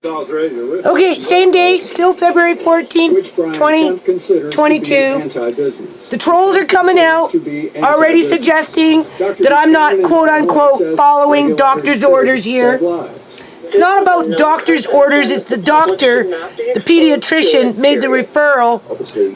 Okay, same day, still February 14th, 2022. The trolls are coming out, already suggesting that I'm not, quote-unquote, following doctor's orders here. It's not about doctor's orders, it's the doctor, the pediatrician, made the referral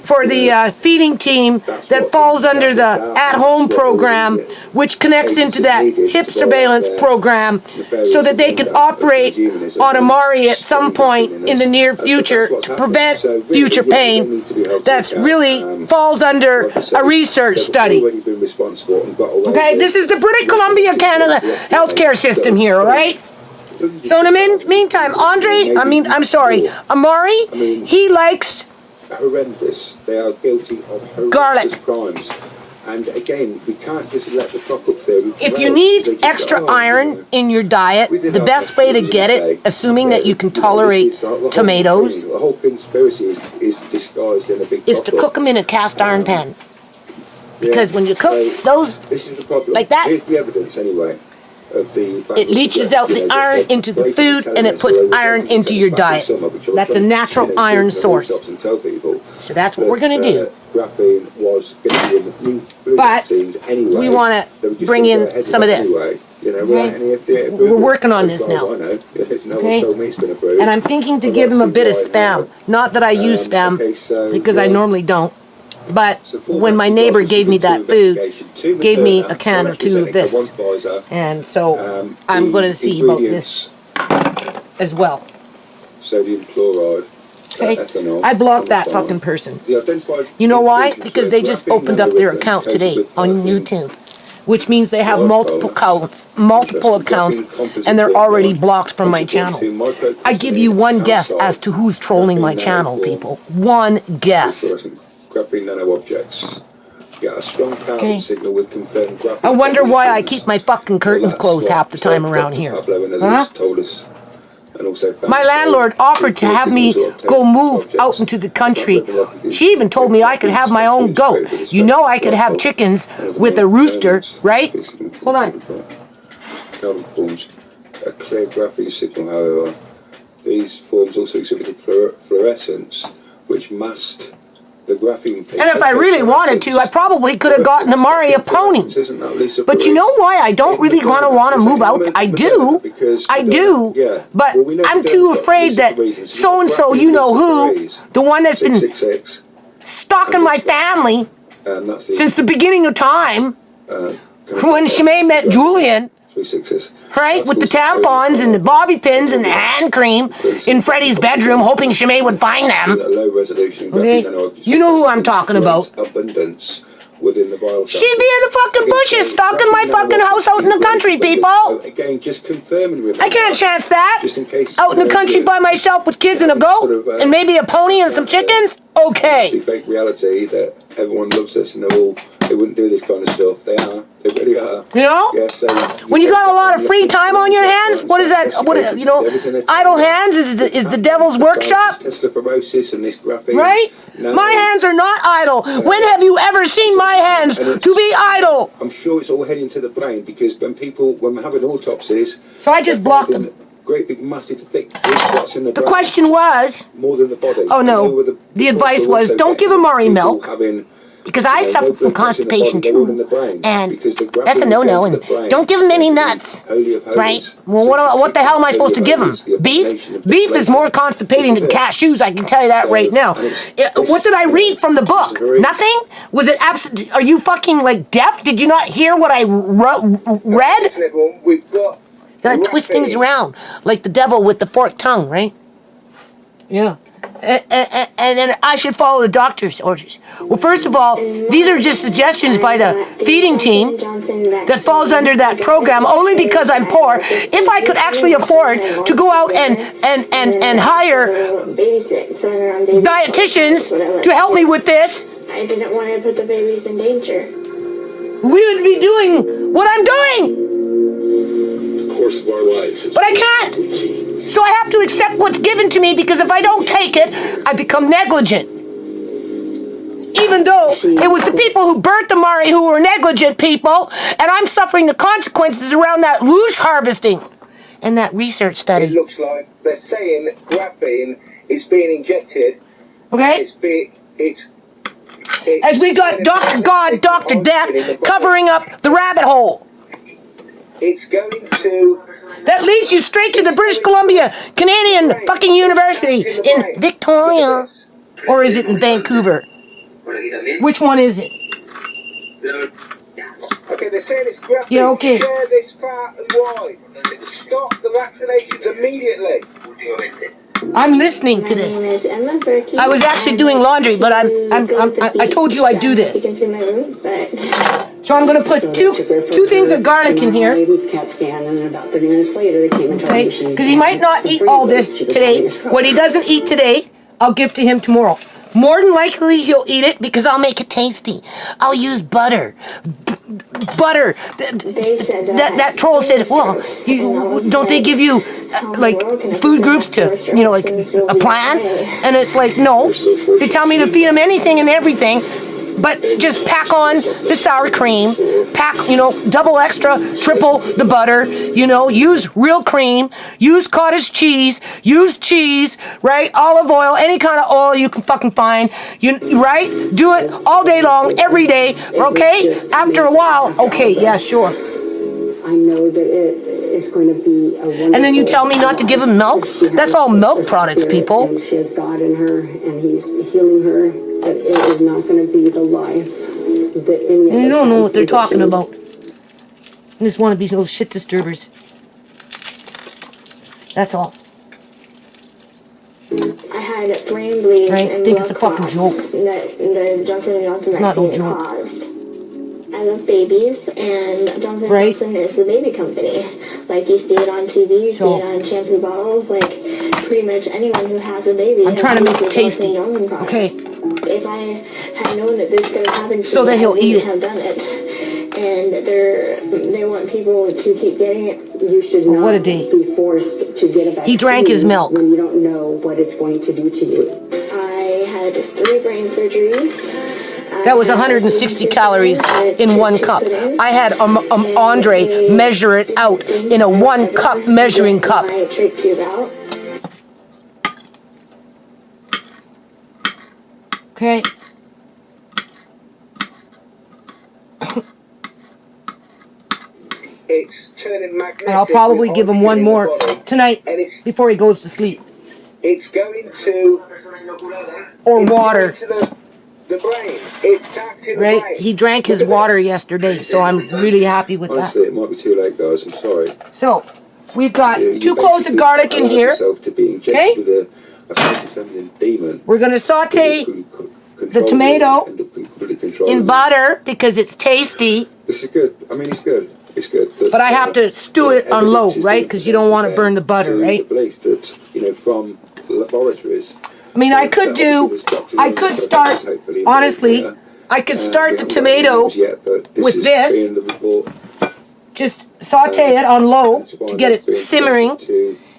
for the feeding team that falls under the at-home program, which connects into that hip surveillance program so that they can operate on Amari at some point in the near future to prevent future pain. That's really falls under a research study. Okay, this is the British Columbia, Canada healthcare system here, all right? So in the meantime, Amari, he likes horrendous. They are guilty of horrendous garlic. Crimes. And again, we can't just let the fuck up there. If you need extra iron in your diet, the best way to get it, assuming that you can tolerate tomatoes, the whole conspiracy is disguised in a big is to cook them in a cast iron pan. Because when you cook those like that, here's the evidence anyway. It leaches out the iron into the food and it puts iron into your diet. That's a natural iron source. So that's what we're going to do. But we want to bring in some of this. Okay? We're working on this now. Okay? And I'm thinking to give him a bit of Spam. Not that I use Spam, because I normally don't. But when my neighbor gave me that food, gave me a can or two of this. And so I'm going to see about this as well. Sodium chloride. Okay? I blocked that fucking person. You know why? Because they just opened up their account today on YouTube. Which means they have multiple accounts, and they're already blocked from my channel. I give you one guess as to who's trolling my channel, people. One guess. Graphene nano-objects. Get a strong power signal with confirmed graphene. I wonder why I keep my fucking curtains closed half the time around here. Huh? My landlord offered to have me go move out into the country. She even told me I could have my own goat. You know I could have chickens with a rooster, right? Hold on. Carbon forms a clear graphene signal, however. These forms also exhibit fluorescence, which masked the graphene. And if I really wanted to, I probably could have gotten Amari a pony. But you know why I don't really want to move out? I do, but I'm too afraid that so-and-so, you know who, the one that's been stalking my family since the beginning of time, when Shimei met Julian, right, with the tampons and the bobby pins and the hand cream in Freddie's bedroom, hoping Shimei would find them. Okay? You know who I'm talking about. She'd be in the fucking bushes, stalking my fucking house out in the country, people. I can't chance that. Out in the country by myself with kids and a goat, and maybe a pony and some chickens? Okay. Fake reality that everyone loves us and they wouldn't do this kind of stuff. They are. They really are. You know? Yes, when you got a lot of free time on your hands, what is that? What, you know, idle hands is the devil's workshop? Right? My hands are not idle. When have you ever seen my hands to be idle? I'm sure it's all heading to the brain because when we're having autopsies... So I just blocked them. Great big massive thick spots in the brain. The question was... More than the body. Oh no. The advice was, don't give Amari milk. Because I suffer from constipation too, and that's a no-no, and don't give him any nuts, right? Well, what the hell am I supposed to give him? Beef? Beef is more constipating than cashews, I can tell you that right now. What did I read from the book? Nothing? Was it absolute? Are you fucking, like, deaf? Did you not hear what I read? Then I twist things around, like the devil with the forked tongue, right? Yeah. And then I should follow the doctor's orders. Well, first of all, these are just suggestions by the feeding team that falls under that program only because I'm poor. If I could actually afford to go out and hire dietitians to help me with this, I didn't want to put the babies in danger. We would be doing what I'm doing. The course of our life. But I can't. So I have to accept what's given to me because if I don't take it, I become negligent. Even though it was the people who burnt the Amari who were negligent people, and I'm suffering the consequences around that loosh harvesting. in that research It study. looks like they're saying graphene is being injected. Okay? It's As we got Dr. God, Dr. Death covering up the rabbit hole. It's going to. That leads you straight to the British Columbia Canadian fucking University in Victoria. Or is it in Vancouver? Which one is it? Okay, they're saying it's graphene. Yeah, okay. Share this far and wide. Stop the vaccinations immediately. I'm listening to this. I was actually doing laundry, but I told you I'd do this. So I'm going to put two things of garlic in here. Okay? Because he might not eat all this today. What he doesn't eat today, I'll give to him tomorrow. More than likely, he'll eat it because I'll make it tasty. I'll use butter. Butter. That troll said, well, don't they give you, like, food groups to, you know, like, a plan? And it's like, no. They tell me to feed them anything and everything. But just pack on the sour cream, pack, you know, double extra, triple the butter, you know, use real cream, use cottage cheese, right? Olive oil, any kind of oil you can fucking find, right? Do it all day long, every day, okay? After a while, okay, yeah, sure. I know that it is going to be a wonderful. And then you tell me not to give him milk? That's all milk products, people. And she has God in her, and he's healing her. That it is not going to be the life that any of us. You don't know what they're talking about. Just want to be little shit disturbers. That's all. I had brain bleeds Right? and Think it's a fucking joke. The Johnson & Johnson It's not no vaccine joke. caused. I love babies, and Johnson Right. Johnson is the baby company. Like, you see it on TV, you see it on shampoo bottles. Like, pretty much anyone who has a baby. I'm trying to make it tasty. Okay. If I had known that this could have happened to So me, that he'll I eat wouldn't it. have done it. And they want people to keep getting it. You should not What a day. be forced to get a vaccine. He drank his milk. When you don't know what it's going to do to you. I had 3 brain surgeries. That was 160 calories in 1 cup. I had Andre measure it out in a 1 cup measuring cup. Okay. It's turning magnetic. And I'll probably give him one more tonight before he goes to sleep. It's going to. Or water. The brain. It's tacked in the Right? brain. He drank his water yesterday, so I'm really happy with that. Honestly, it might be too late, guys. I'm sorry. So, we've got You 2 cloves of basically garlic in allow here. yourself to be injected Okay? with a feminine demon. We're going to saute the tomato in butter because it's tasty. This is good. I mean, it's good. It's good. But I have to stew it on low, right? Because you don't want to burn the butter, right? Police that, you know, from laboratories. I mean, I could start, honestly, I could start the tomato with this, just saute it on low to get it simmering,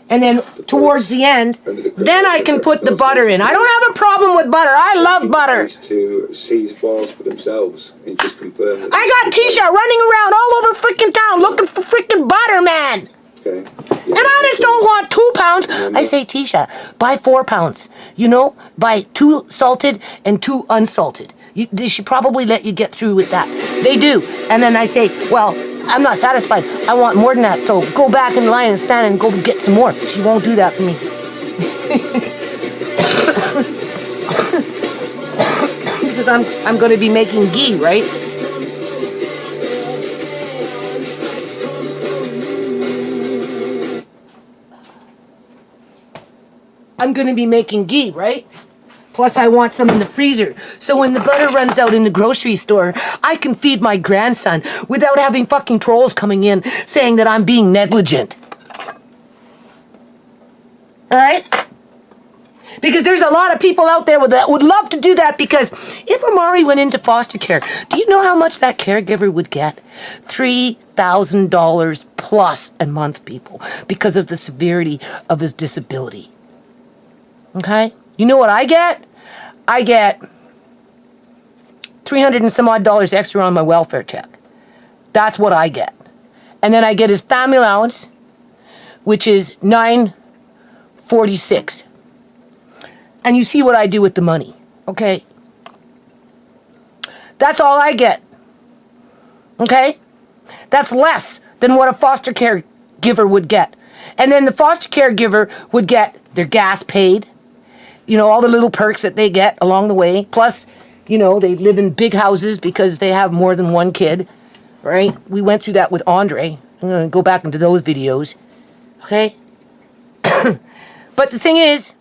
and then towards the end, then I can put the butter in. I don't have a problem with butter. I love butter. To seize files for themselves and just confirm that. I got Tisha running around all over freaking town looking for freaking butter, man. Okay. And I just don't want 2 pounds. I say, Tisha, buy 4 pounds. You know, buy 2 salted and 2 unsalted. They should probably let you get through with that. They do. And then I say, well, I'm not satisfied. I want more than that. So go back in line and stand and go get some more. She won't do that for me. Because I'm going to be making ghee, right? I'm going to be making ghee, right? Plus, I want some in the freezer. So when the butter runs out in the grocery store, I can feed my grandson without having fucking trolls coming in saying that I'm being negligent. All right? Because there's a lot of people out there that would love to do that, because if Amari went into foster care, do you know how much that caregiver would get? $3,000 plus a month, people, because of the severity of his disability. Okay? You know what I get? I get $300 and some odd extra on my welfare check. That's what I get. And then I get his family allowance, which is $9.46. And you see what I do with the money, okay? That's all I get, okay? That's less than what a foster care giver would get. And then the foster caregiver would get their gas paid, you know, all the little perks that they get along the way. Plus, you know, they live in big houses because they have more than one kid, right? We went through that with Andre. I'm going to go back into those videos, okay? But the thing is,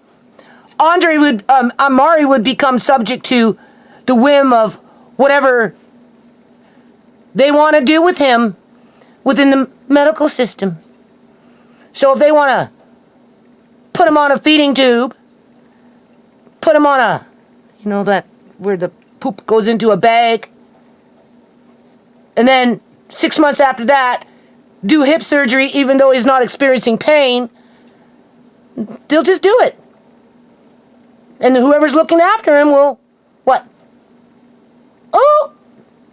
Amari would become subject to the whim of whatever they want to do with him within the medical system. So if they want to put him on a feeding tube, put him on a, you know, that where the poop goes into a bag, and then 6 months after that, do hip surgery even though he's not experiencing pain, they'll just do it. And whoever's looking after him will, what? Oh,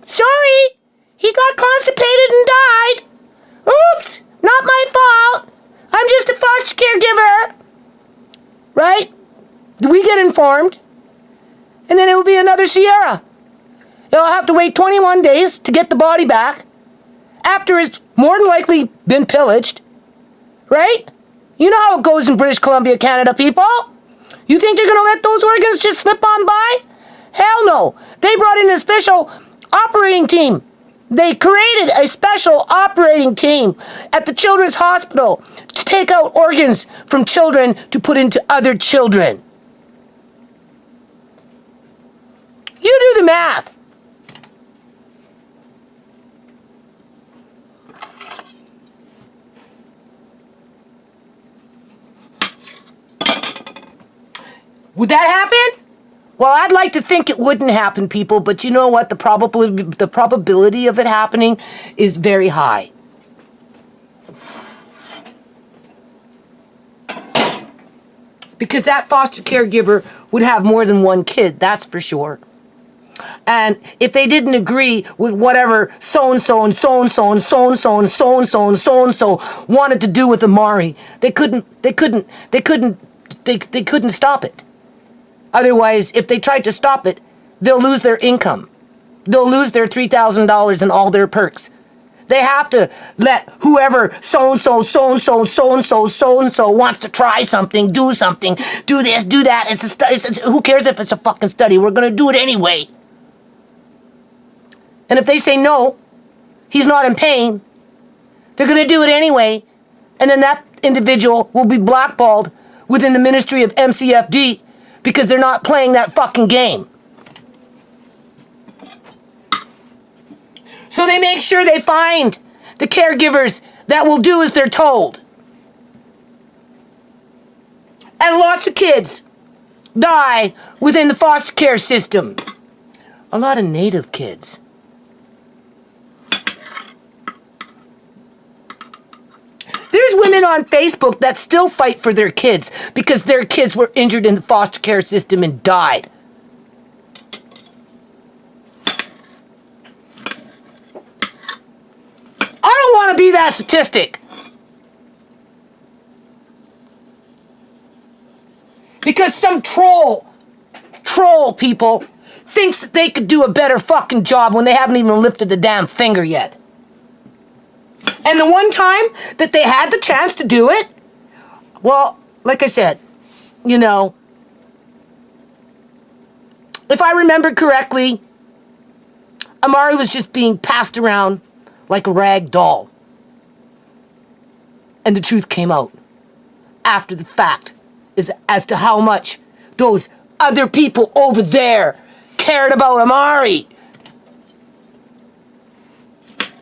sorry, he got constipated and died. Oops, not my fault. I'm just a foster caregiver. Right? We get informed. And then it will be another Sierra. They'll have to wait 21 days to get the body back after it's more than likely been pillaged. Right? You know how it goes in British Columbia, Canada, people. You think they're going to let those organs just slip on by? Hell no. They brought in a special operating team. They created a special operating team at the Children's Hospital to take out organs from children to put into other children. You do the math. Would that happen? Well, I'd like to think it wouldn't happen, people, but you know what? The probability of it happening is very high. Because that foster caregiver would have more than one kid, that's for sure. And if they didn't agree with whatever so-and-so and so-and-so and so-and-so and so-and-so and so-and-so wanted to do with Amari, they couldn't stop it. Otherwise, if they tried to stop it, they'll lose their income. They'll lose their $3,000 and all their perks. They have to let whoever so-and-so, so-and-so, so-and-so, so-and-so wants to try something, do this, do that. It's who cares if it's a fucking study? We're going to do it anyway. And if they say no, he's not in pain, they're going to do it anyway. And then that individual will be blackballed within the Ministry of MCFD because they're not playing that fucking game. So they make sure they find the caregivers that will do as they're told. And lots of kids die within the foster care system. A lot of native kids. There's women on Facebook that still fight for their kids because their kids were injured in the foster care system and died. I don't want to be that statistic. Because some troll people thinks that they could do a better fucking job when they haven't even lifted the damn finger yet. And the one time that they had the chance to do it, well, like I said, you know, if I remember correctly, Amari was just being passed around like a rag doll. And the truth came out after the fact as to how much those other people over there cared about Amari.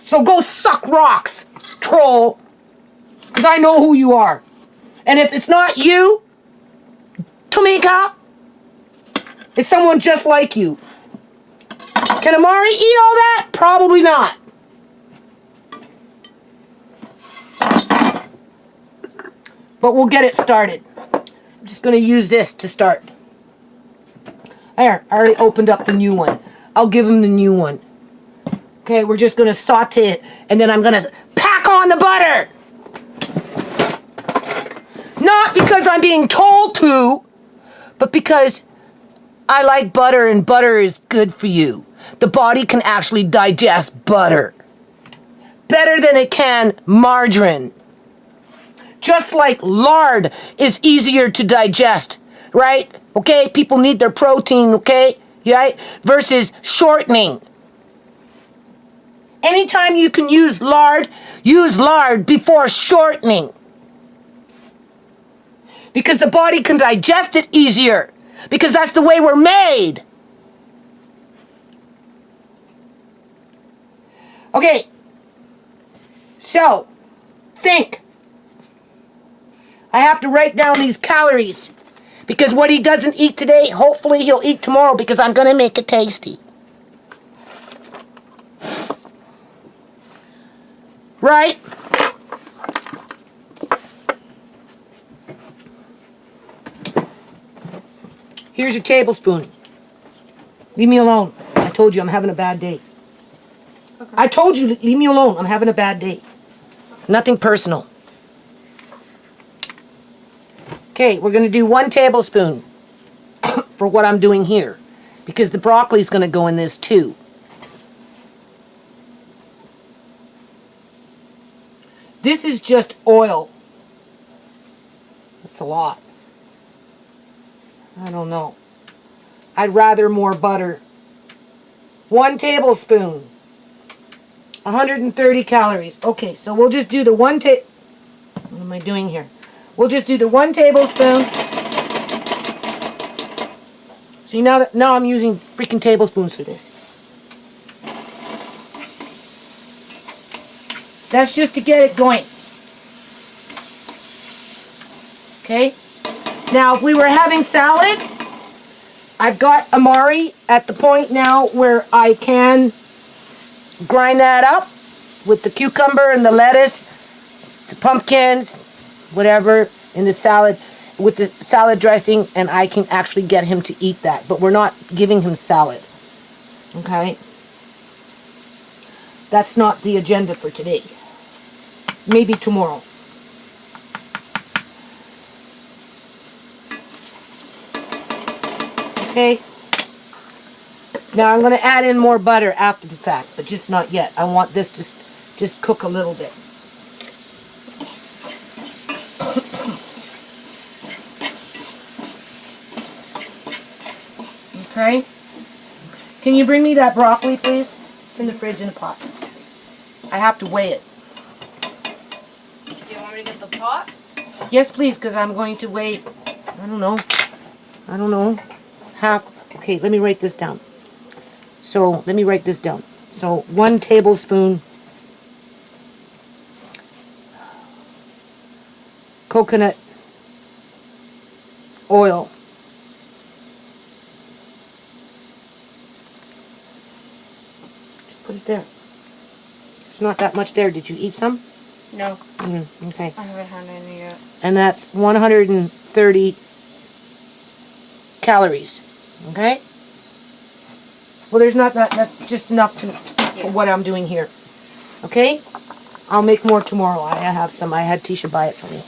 So go suck rocks, troll, because I know who you are. And if it's not you, Tamika, it's someone just like you. Can Amari eat all that? Probably not. But we'll get it started. I'm just going to use this to start. There, I already opened up the new one. I'll give him the new one. Okay, we're just going to saute it, and then I'm going to pack on the butter. Not because I'm being told to, but because I like butter and butter is good for you. The body can actually digest butter better than it can margarine. Just like lard is easier to digest, right? Okay, people need their protein, okay? Right? Versus shortening. Anytime you can use lard before shortening. Because the body can digest it easier. Because that's the way we're made. Okay. So, think. I have to write down these calories. Because what he doesn't eat today, hopefully he'll eat tomorrow because I'm going to make it tasty. Right? Here's your tablespoon. Leave me alone. I told you I'm having a bad day. Okay. I told you, leave me alone. I'm having a bad day. Nothing personal. Okay, we're going to do 1 tablespoon for what I'm doing here. Because the broccoli's going to go in this too. This is just oil. That's a lot. I don't know. I'd rather more butter. 1 tablespoon. 130 calories. Okay, so we'll just do the what am I doing here? We'll just do the 1 tablespoon. See, now I'm using freaking tablespoons for this. That's just to get it going. Okay? Now, if we were having salad, I've got Amari at the point now where I can grind that up with the cucumber and the lettuce, the pumpkins, whatever, in the salad, with the salad dressing, and I can actually get him to eat that. But we're not giving him salad. Okay? That's not the agenda for today. Maybe tomorrow. Okay? Now I'm going to add in more butter after the fact, but just not yet. I want this to just cook a little bit. Okay? Can you bring me that broccoli, please? It's in the fridge in a pot. I have to weigh it. Do you want me to get the pot? Yes, please, because I'm going to weigh, I don't know, half. Okay, let me write this down. So, let me write this down. So, 1 tablespoon coconut oil. Just put it there. There's not that much there. Did you eat some? No. Okay. I haven't had any yet. And that's 130 calories. Okay? Well, there's not that. That's just enough for what I'm doing here. Okay? I'll make more tomorrow. I have some. I had Tisha buy it for me.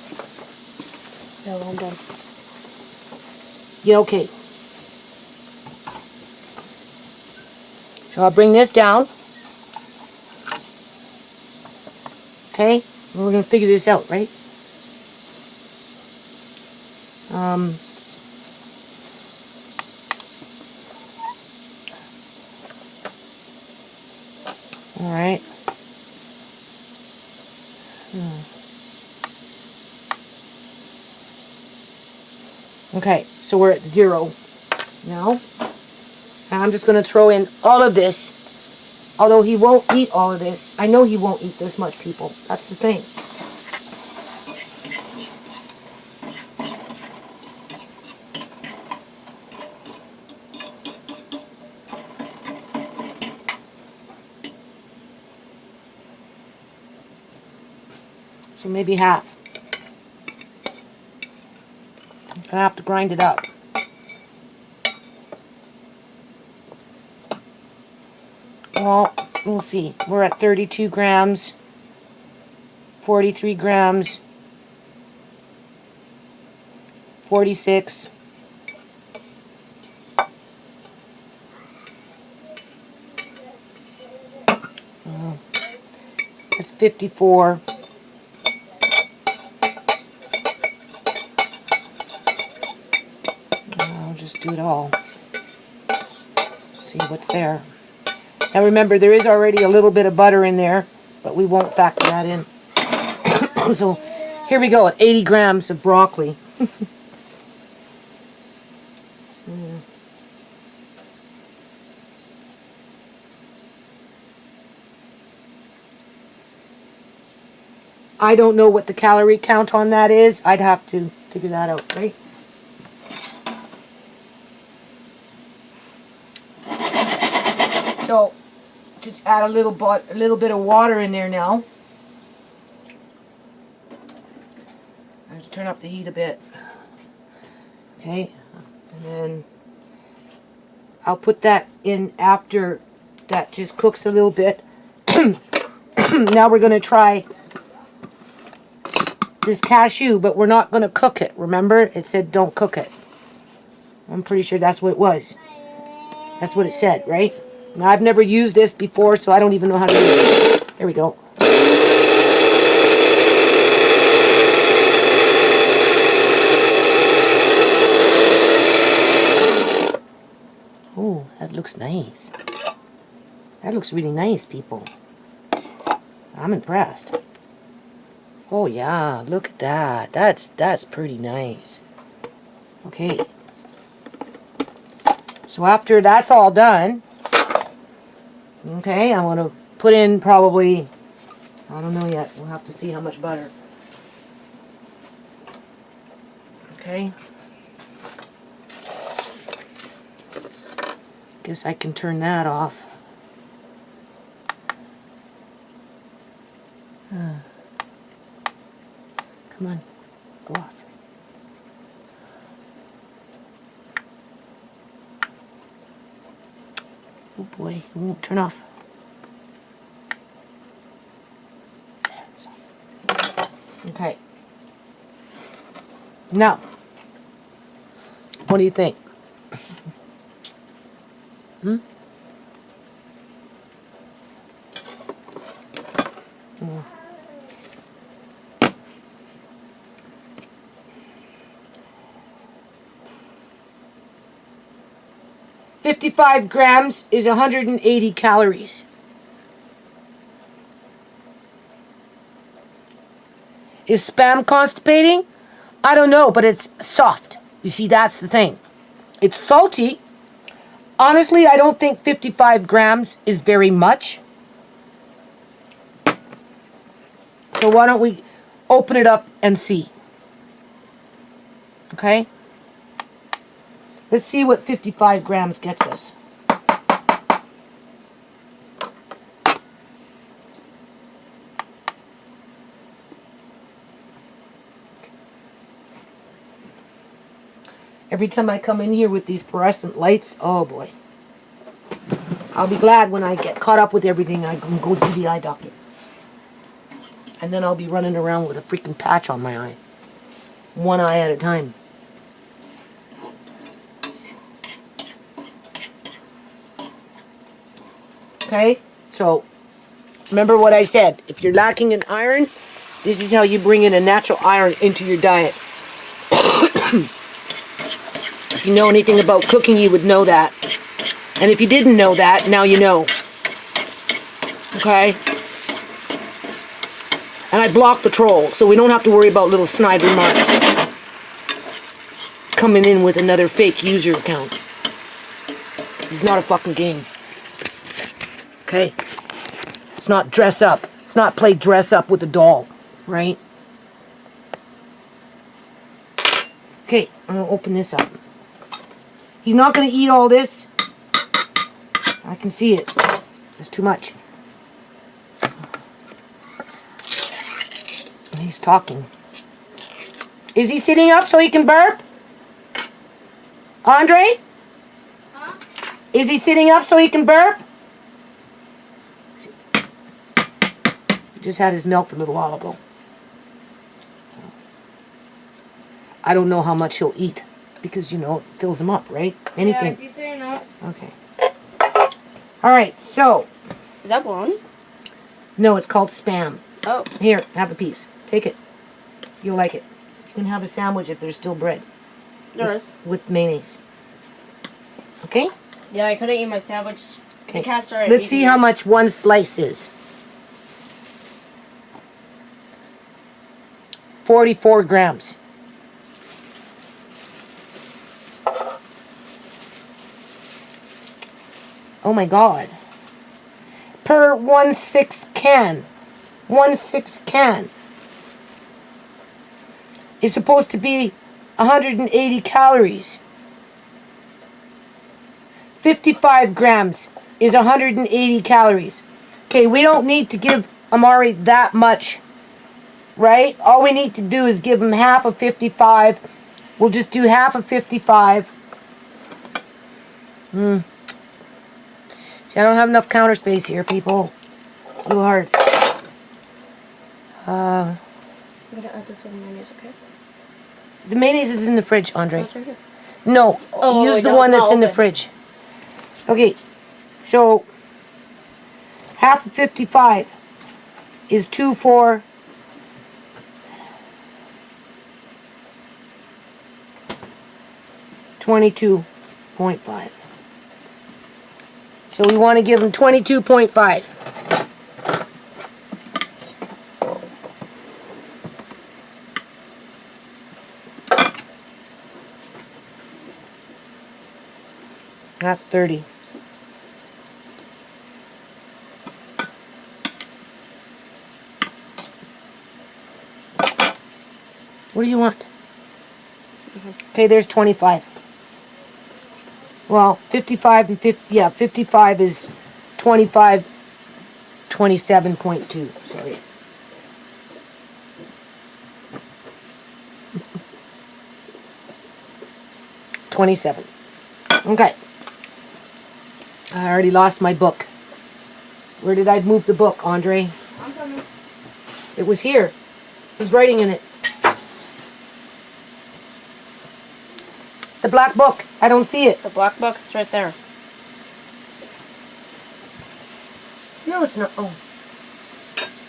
No, I'm done. Yeah, okay. So I'll bring this down. Okay? And we're going to figure this out, right? All right. Okay, so we're at 0 now. And I'm just going to throw in all of this. Although he won't eat all of this. I know he won't eat this much, people. That's the thing. So maybe half. I'm gonna have to grind it up. Well, we'll see. We're at 32 grams, 43 grams, 46. That's 54. I'll just do it all. See what's there. Now remember, there is already a little bit of butter in there, but we won't factor that in. So here we go at 80 grams of broccoli. I don't know what the calorie count on that is. I'd have to figure that out, right? So just add a little bit of water in there now. I have to turn up the heat a bit. Okay, and then I'll put that in after that just cooks a little bit. Now we're going to try this cashew, but we're not going to cook it. Remember, it said don't cook it. I'm pretty sure that's what it was. That's what it said, right? Now, I've never used this before, so I don't even know how to use it. There we go. Oh, that looks nice. That looks really nice, people. I'm impressed. Oh yeah, look at that. That's pretty nice. Okay. So after that's all done, okay, I want to put in probably, I don't know yet. We'll have to see how much butter. Okay. Guess I can turn that off. Come on, go off. Oh boy, it won't turn off. There, it's off. Okay. Now, what do you think? Hmm? 55 grams is 180 calories. Is Spam constipating? I don't know, but it's soft. You see, that's the thing. It's salty. Honestly, I don't think 55 grams is very much. So why don't we open it up and see? Okay? Let's see what 55 grams gets us. Every time I come in here with these fluorescent lights, oh boy. I'll be glad when I get caught up with everything, I can go see the eye doctor. And then I'll be running around with a freaking patch on my eye. One eye at a time. Okay, so remember what I said. If you're lacking in iron, this is how you bring in a natural iron into your diet. If you know anything about cooking, you would know that. And if you didn't know that, now you know. Okay? And I blocked the troll, so we don't have to worry about little snide remarks coming in with another fake user account. It's not a fucking game. Okay? It's not dress up. It's not play dress up with a doll, right? Okay, I'm gonna open this up. He's not gonna eat all this. I can see it. It's too much. He's talking. Is he sitting up so he can burp? Andre? Huh? Is he sitting up so he can burp? He just had his milk a little while ago. I don't know how much he'll eat because, you know, it fills him up, right? Anything. Yeah, if you say no. Okay. All right, so. Is that bologna? No, it's called Spam. Oh. Here, have a piece. Take it. You'll like it. You can have a sandwich if there's still bread. There is. With mayonnaise. Okay? Yeah, I couldn't eat my sandwich. Okay. The cat started Let's see eating how it. much one slice is. 44 grams. Oh my God. Per 1/6 can. 1/6 can. Is supposed to be 180 calories. 55 grams is 180 calories. Okay, we don't need to give Amari that much, right? All we need to do is give him half of 55. We'll just do half of 55. See, I don't have enough counter space here, people. It's a little hard. I'm gonna add this with mayonnaise, okay? The mayonnaise is in the fridge, Andre. Oh, it's right here. No, Oh, use wait, the no, one that's not in the open. fridge. Okay, so half of 55 is 2, 4, 22.5. So we want to give him 22.5. That's 30. What do you want? Okay, there's 25. Well, 55 and 50, yeah, 55 is 25, 27.2, sorry. $27. Okay. I already lost my book. Where did I move the book, Andre? I'm coming. It was here. He's writing in it. The black book. I don't see it. The black book, it's right there. No, it's not. Oh.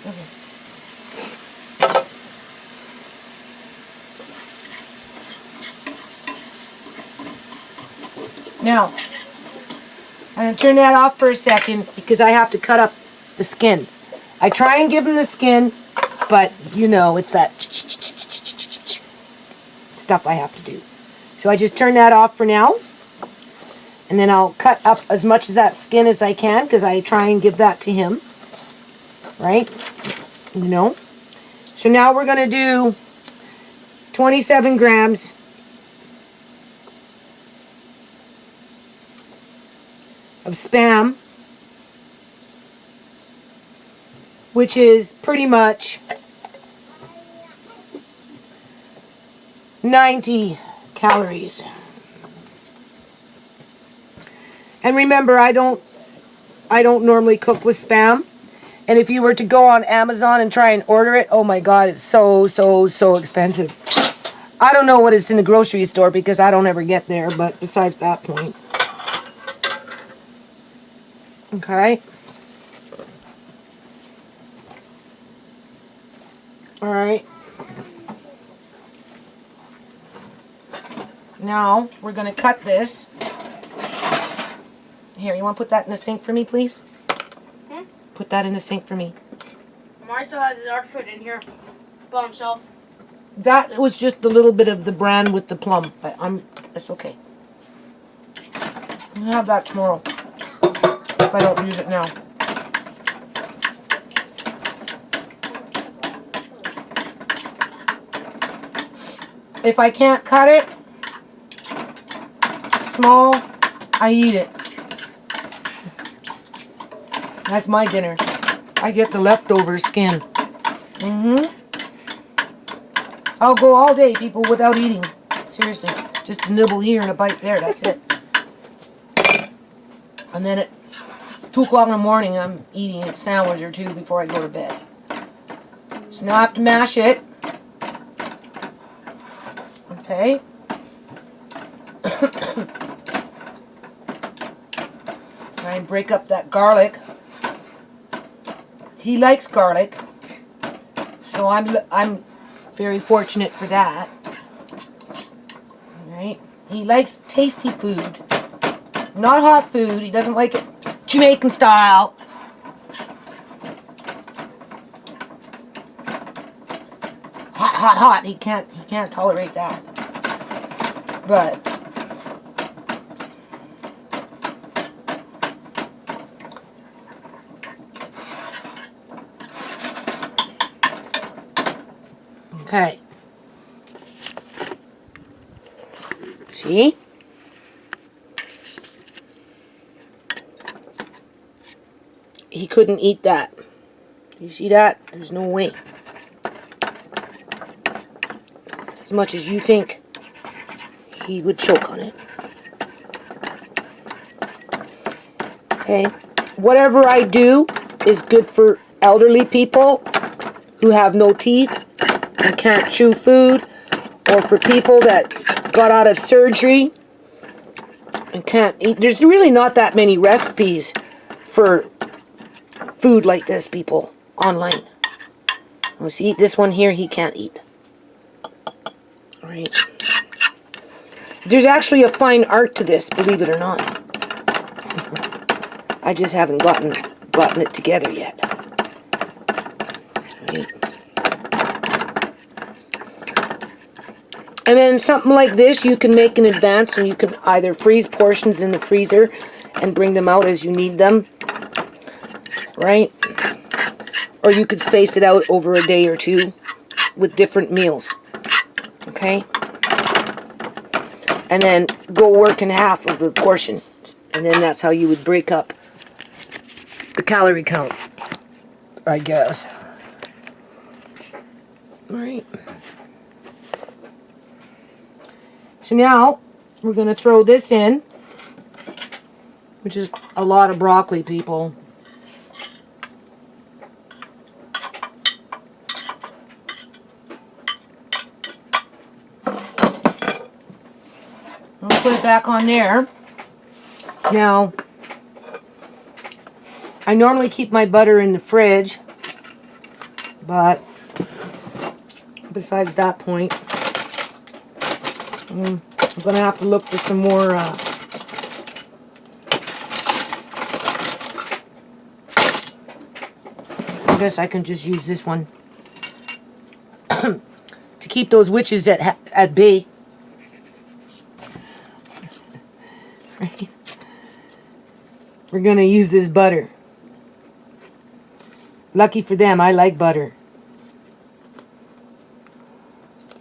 Okay. Now, I'm going to turn that off for a second because I have to cut up the skin. I try and give him the skin, but you know, it's that stuff I have to do. So I just turn that off for now. And then I'll cut up as much of that skin as I can because I try and give that to him. Right? You know? So now we're going to do 27 grams of Spam, which is pretty much 90 calories. And remember, I don't normally cook with Spam. And if you were to go on Amazon and try and order it, oh my God, it's so expensive. I don't know what it's in the grocery store because I don't ever get there, but besides that point. Okay. All right. Now, we're going to cut this. Here, you want to put that in the sink for me, please? Put that in the sink for me. Amari still has his art food in here. Bottom shelf. That was just a little bit of the bran with the plum, but it's okay. I'll have that tomorrow if I don't use it now. If I can't cut it small, I eat it. That's my dinner. I get the leftover skin. I'll go all day, people, without eating. Seriously. Just a nibble here and a bite there. That's it. And then at 2 o'clock in the morning, I'm eating a sandwich or two before I go to bed. So now I have to mash it. Okay. Try and break up that garlic. He likes garlic, so I'm very fortunate for that. All right. He likes tasty food, not hot food. He doesn't like it Jamaican style. Hot, hot, hot. He can't tolerate that. But okay. See? He couldn't eat that. You see that? There's no way. As much as you think he would choke on it. Okay. Whatever I do is good for elderly people who have no teeth and can't chew food, or for people that got out of surgery and can't eat. There's really not that many recipes for food like this, people, online. Let's eat this one here. He can't eat. All right. There's actually a fine art to this, believe it or not. I just haven't gotten it together yet. Right. And then something like this you can make in advance, and you can either freeze portions in the freezer and bring them out as you need them. Right? Or you could space it out over a day or two with different meals. Okay? And then go work in half of the portion. And then that's how you would break up the calorie count, I guess. Alright. So now we're going to throw this in, which is a lot of broccoli, people. I'll put it back on there. Now, I normally keep my butter in the fridge, but besides that point, I'm going to have to look for some more I guess I can just use this one to keep those witches at bay. Right. We're going to use this butter. Lucky for them, I like butter.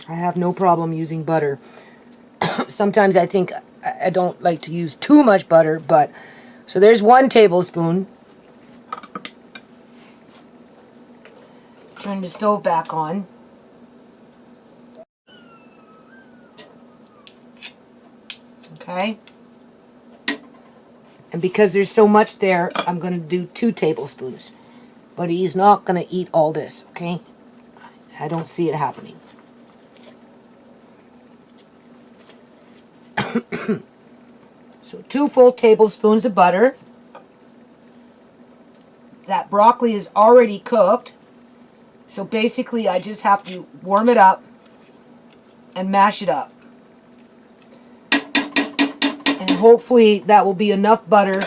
I have no problem using butter. Sometimes I think I don't like to use too much butter, but so there's 1 tablespoon. Turn the stove back on. Okay. And because there's so much there, I'm going to do 2 tablespoons. But he's not going to eat all this, okay? I don't see it happening. So 2 full tablespoons of butter. That broccoli is already cooked. So basically I just have to warm it up and mash it up. And hopefully that will be enough butter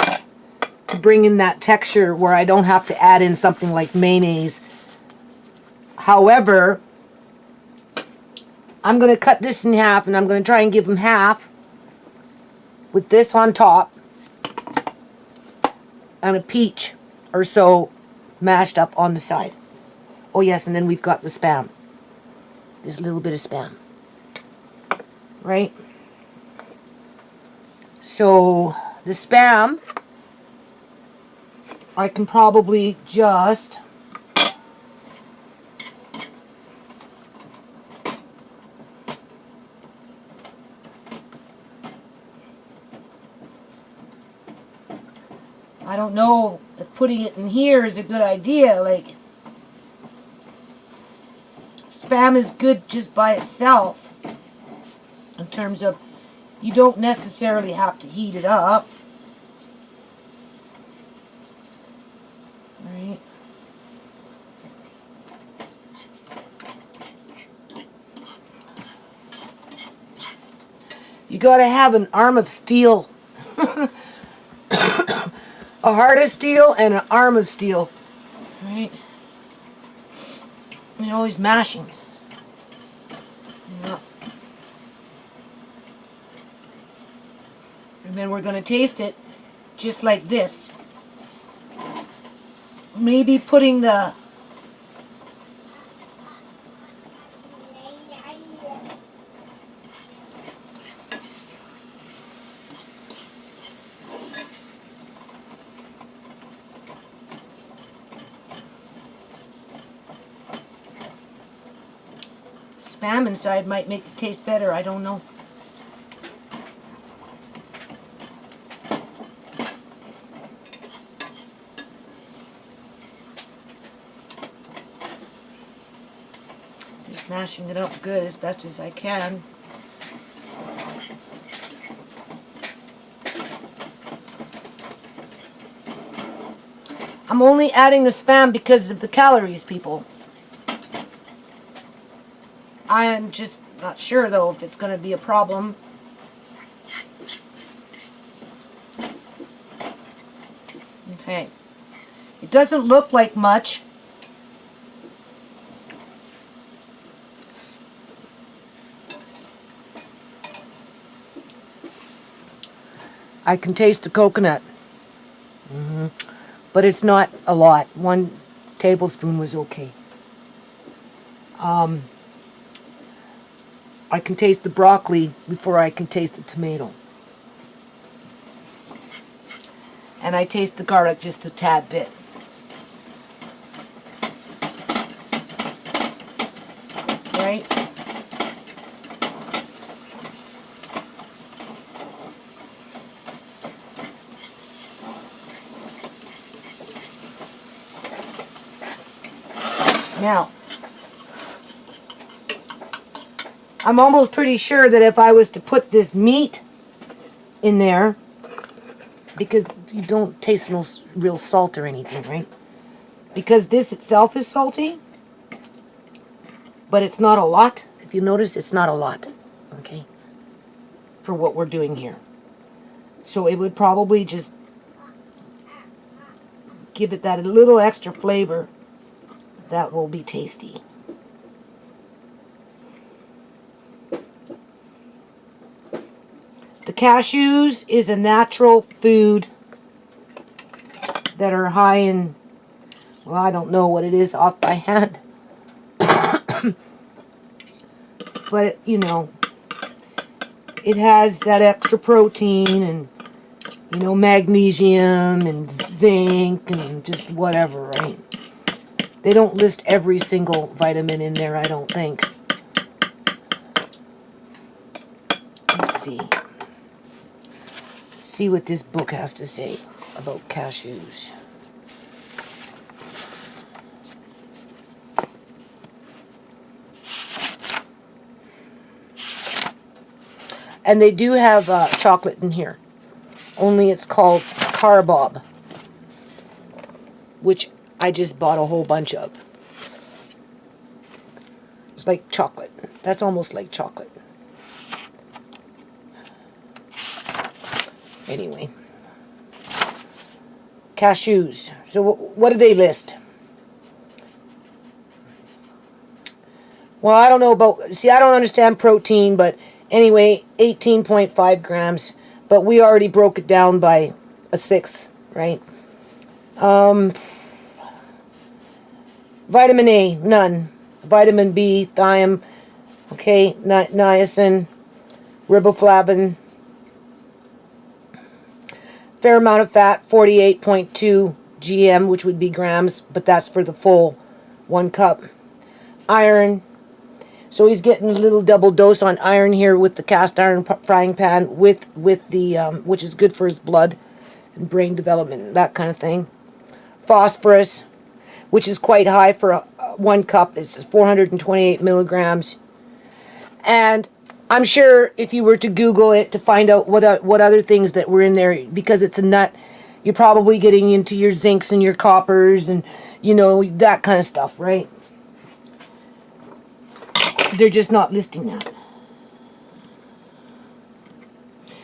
to bring in that texture where I don't have to add in something like mayonnaise. However, I'm going to cut this in half, and I'm going to try and give him half with this on top and a peach or so mashed up on the side. Oh yes, and then we've got the Spam. There's a little bit of Spam. Right? So the Spam, I can probably just I don't know if putting it in here is a good idea. Like, Spam is good just by itself. terms of you don't necessarily have to heat it up. Right. You gotta have an arm of steel. A heart of steel and an arm of steel. Right? And you're always mashing. Yeah. And then we're gonna taste it just like this. Maybe putting the Spam inside might make it taste better, I don't know. Just mashing it up good as best as I can. I'm only adding the Spam because of the calories, people. I am just not sure, though, if it's going to be a problem. Okay. It doesn't look like much. I can taste the coconut. But it's not a lot. 1 tablespoon was okay. I can taste the broccoli before I can taste the tomato. And I taste the garlic just a tad bit. Right? Now, I'm almost pretty sure that if I was to put this meat in there, because you don't taste no real salt or anything, right? Because this itself is salty, but it's not a lot. If you notice, it's not a lot, okay, for what we're doing here. So it would probably just give it that little extra flavor that will be tasty. The cashews is a natural food that are high in, well, I don't know what it is off by hand. But, you know, it has that extra protein and, you know, magnesium and zinc and just whatever, right? They don't list every single vitamin in there, I don't think. Let's see. See what this book has to say about cashews. And they do have chocolate in here. Only it's called Carbob, which I just bought a whole bunch of. It's like chocolate. That's almost like chocolate. Anyway. Cashews. So what do they list? Well, I don't know about... See, I don't understand protein, but anyway, 18.5 grams. But we already broke it down by a sixth, right? Vitamin A, none. Vitamin B, thiam, okay, niacin, riboflavin. Fair amount of fat, 48.2 GM, which would be grams, but that's for the full 1 cup. Iron. So he's getting a little double dose on iron here with the cast iron frying pan with the, which is good for his blood and brain development, that kind of thing. Phosphorus, which is quite high for 1 cup. It's 428 milligrams. And I'm sure if you were to Google it to find out what other things that were in there, because it's a nut, you're probably getting into your zincs and your coppers and, you know, that kind of stuff, right? They're just not listing that.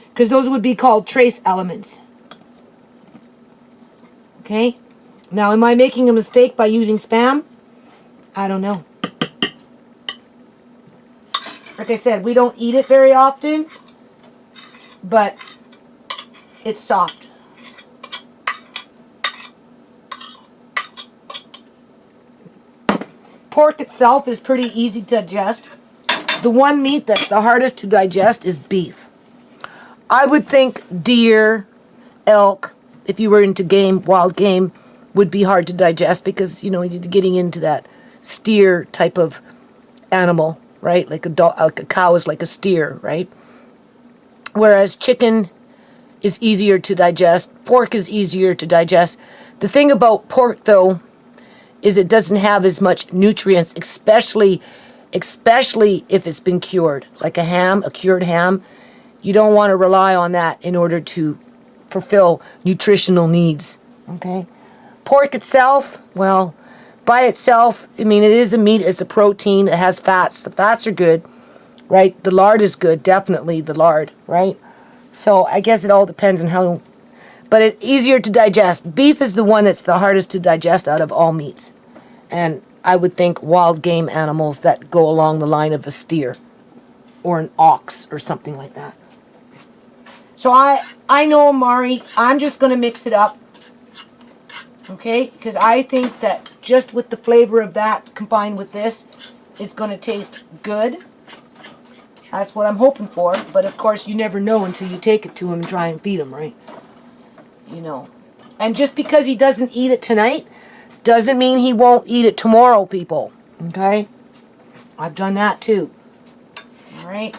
Because those would be called trace elements. Okay? Now, am I making a mistake by using Spam? I don't know. Like I said, we don't eat it very often, but it's soft. Pork itself is pretty easy to digest. The one meat that's the hardest to digest is beef. I would think deer, elk, if you were into game, wild game, would be hard to digest because, you know, you're getting into that steer type of animal, right? Like a cow is like a steer, right? Whereas chicken is easier to digest. Pork is easier to digest. The thing about pork, though, is it doesn't have as much nutrients, especially if it's been cured. Like a ham, a cured ham, you don't want to rely on that in order to fulfill nutritional needs, okay? Pork itself, well, by itself, I mean, it is a meat, it's a protein, it has fats. The fats are good, right? The lard is good, definitely the lard, right? So I guess it all depends on how, but it's easier to digest. Beef is the one that's the hardest to digest out of all meats. And I would think wild game animals that go along the line of a steer or an ox or something like that. So I know, Amari, I'm just going to mix it up. Okay, because I think that just with the flavor of that combined with this is going to taste good. That's what I'm hoping for. But of course, you never know until you take it to him and try and feed him, right? You know. And just because he doesn't eat it tonight doesn't mean he won't eat it tomorrow, people. Okay? I've done that too. All right?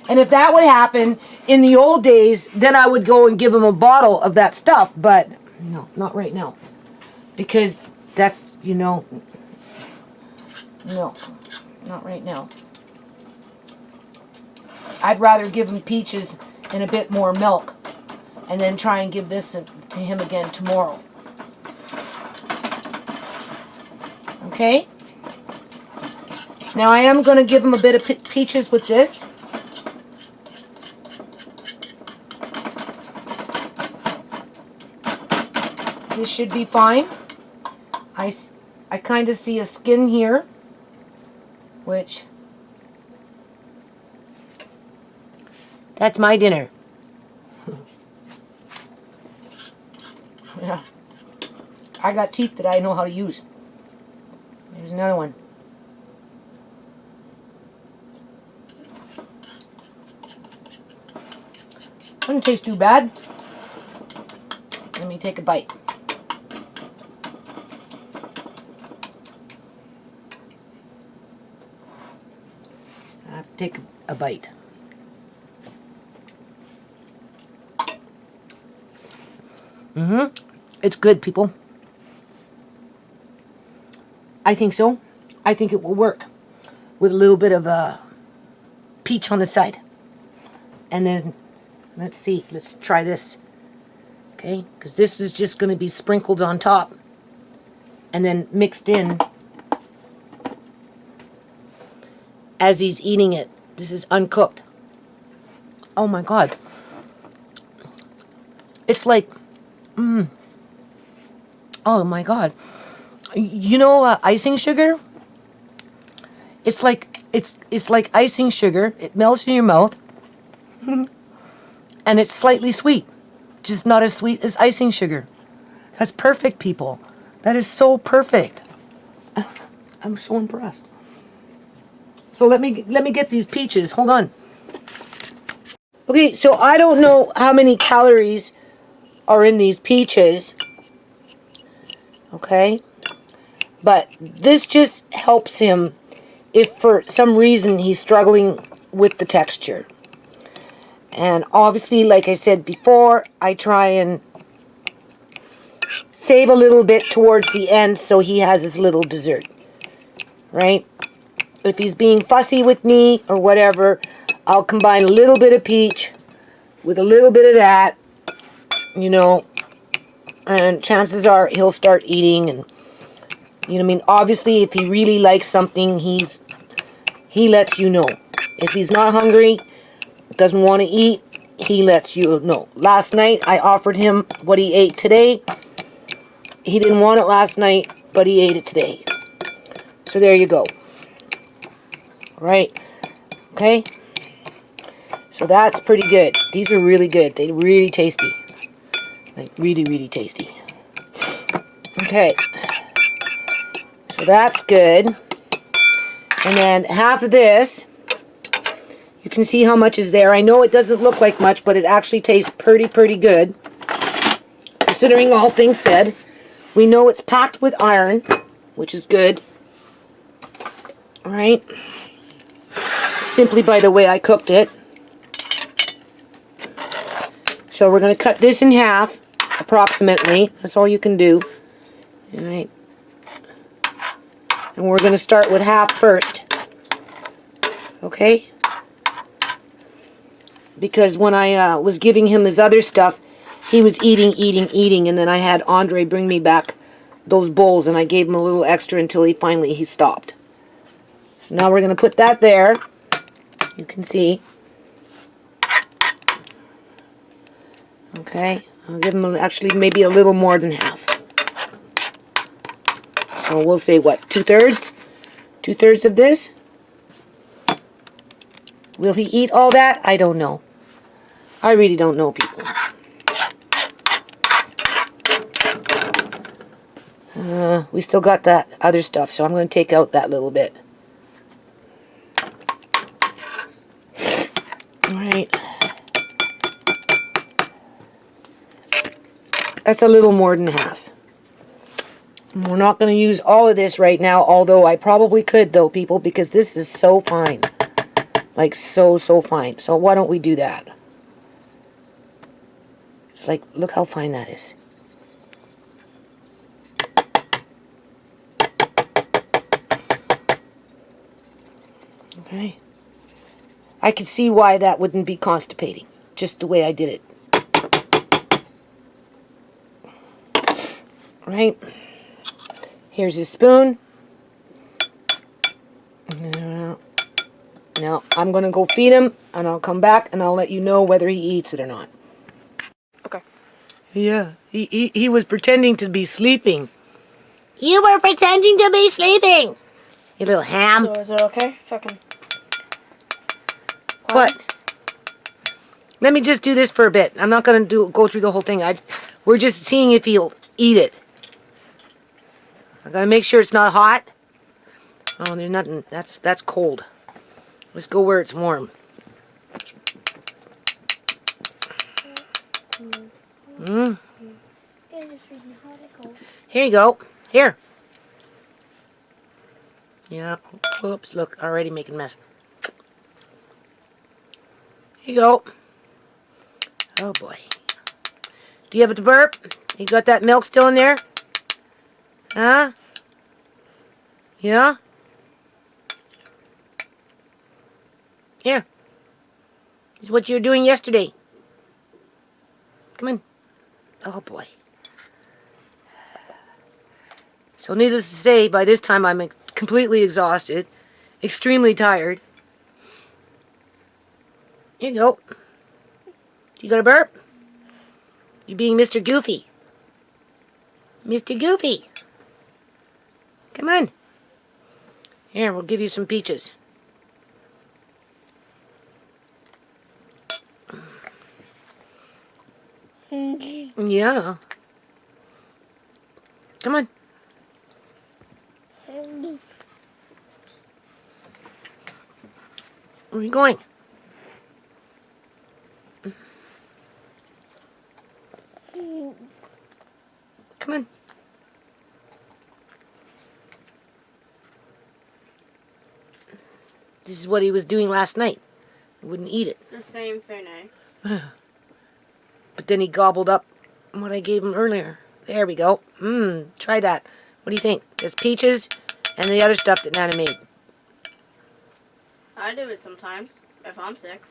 And if that would happen in the old days, then I would go and give him a bottle of that stuff. But no, not right now. Because that's, you know, no, not right now. I'd rather give him peaches and a bit more milk and then try and give this to him again tomorrow. Okay? Now I am going to give him a bit of peaches with this. This should be fine. I kind of see a skin here, which, that's my dinner. Yeah. I got teeth that I know how to use. There's another one. Doesn't taste too bad. Let me take a bite. I have to take a bite. It's good, people. I think so. I think it will work with a little bit of peach on the side. And then, let's see, let's try this. Okay, because this is just going to be sprinkled on top and then mixed in as he's eating it. This is uncooked. Oh my God. It's like, oh my God. You know icing sugar? It's like icing sugar. It melts in your mouth. And it's slightly sweet. Just not as sweet as icing sugar. That's perfect, people. That is so perfect. I'm so impressed. So let me get these peaches. Hold on. Okay, so I don't know how many calories are in these peaches. Okay? But this just helps him if for some reason he's struggling with the texture. And obviously, like I said before, I try and save a little bit towards the end so he has his little dessert. right? If he's being fussy with me or whatever, I'll combine a little bit of peach with a little bit of that, you know, and chances are he'll start eating. And you know what I mean? Obviously, if he really likes something, he lets you know. If he's not hungry, doesn't want to eat, he lets you know. Last night, I offered him what he ate today. He didn't want it last night, but he ate it today. So there you go. Right? Okay? So that's pretty good. These are really good. They're really tasty. Like, really, really tasty. Okay. So that's good. And then half of this, you can see how much is there. I know it doesn't look like much, but it actually tastes pretty good. Considering all things said. We know it's packed with iron, which is good. Alright. Simply by the way I cooked it. So we're going to cut this in half, approximately. That's all you can do. Alright. And we're going to start with half first. Okay? Because when I was giving him his other stuff, he was eating, and then I had Andre bring me back those bowls, and I gave him a little extra until he stopped. So now we're going to put that there. You can see. Okay, I'll give him actually maybe a little more than half. So we'll say what, 2/3? 2/3 of this? Will he eat all that? I don't know. I really don't know, people. We still got that other stuff, so I'm going to take out that little bit. Alright. That's a little more than half. We're not going to use all of this right now, although I probably could, though, people, because this is so fine. Like, so fine. So why don't we do that? It's like, look how fine that is. Okay. I could see why that wouldn't be constipating, just the way I did it. Right? Here's his spoon. Now, I'm going to go feed him, and I'll come back, and I'll let you know whether he eats it or not. Okay. Yeah, he was pretending to be sleeping. You were pretending to be sleeping, you little ham. So is it okay if I can... What? Let me just do this for a bit. I'm not going to go through the whole thing. We're just seeing if he'll eat it. I got to make sure it's not hot. Oh, there's nothing. That's cold. Let's go where it's warm. Here you go. Here. Yeah. Oops, look. Already making a mess. Here you go. Oh, boy. Do you have it to burp? You got that milk still in there? Huh? Yeah? Here. This is what you were doing yesterday. Come on. Oh, boy. So needless to say, by this time I'm completely exhausted. Extremely tired. Here you go. You got a burp? You're being Mr. Goofy. Mr. Goofy. Come on. Here, we'll give you some peaches. Yeah. Come on. Where are you going? Come on. This is what he was doing last night. He wouldn't eat it. The same thing, eh? But then he gobbled up what I gave him earlier. There we go. Try that. What do you think? There's peaches And the other stuff that Nana made. I do it sometimes if I'm sick.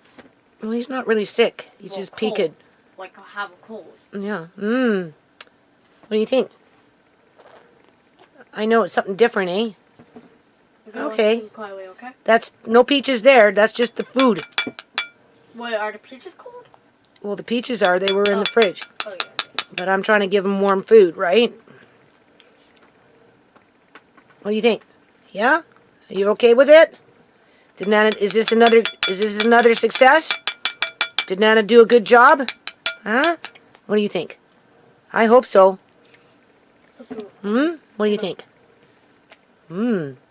Well, he's not really sick. He's Well, just cold. peaked. Like I have a cold. Yeah. What do you think? I know it's something different, eh? Okay. Okay. That's no peaches there. That's just the food. Wait, are the peaches cold? Well, the peaches are. They were in the fridge. Oh, yeah. But I'm trying to give him warm food, right? What do you think? Yeah? Are you okay with it? Did Nana? Is this another success? Did Nana do a good job? Huh? What do you think? I hope so. What do you think?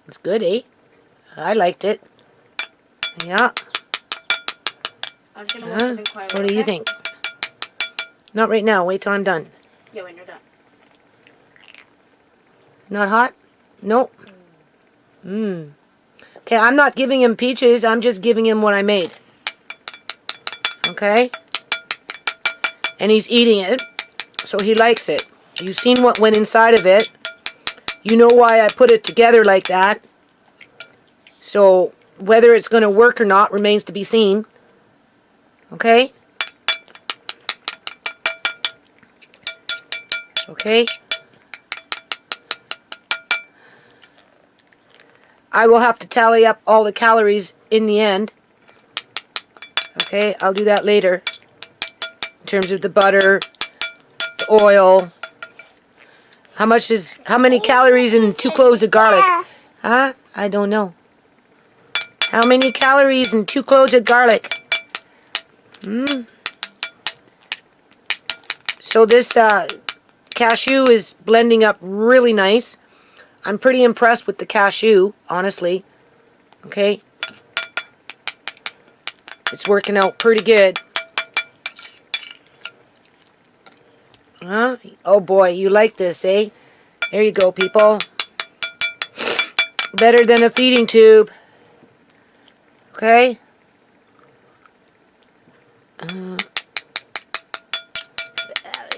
It's good, eh? I liked it. Yeah. I'm just gonna watch it in quiet. What do you think? Not right now. Wait till I'm done. Yeah, when you're done. Not hot? Nope. Okay, I'm not giving him peaches. I'm just giving him what I made. Okay? And he's eating it, so he likes it. You've seen what went inside of it. You know why I put it together like that. So, whether it's going to work or not remains to be seen. Okay? Okay? I will have to tally up all the calories in the end. Okay, I'll do that later. In terms of the butter, the oil. How many calories in 2 cloves of garlic? Huh? I don't know. How many calories in 2 cloves of garlic? So this cashew is blending up really nice. I'm pretty impressed with the cashew, honestly. Okay? It's working out pretty good. Huh? Oh boy, you like this, eh? There you go, people. Better than a feeding tube. Okay?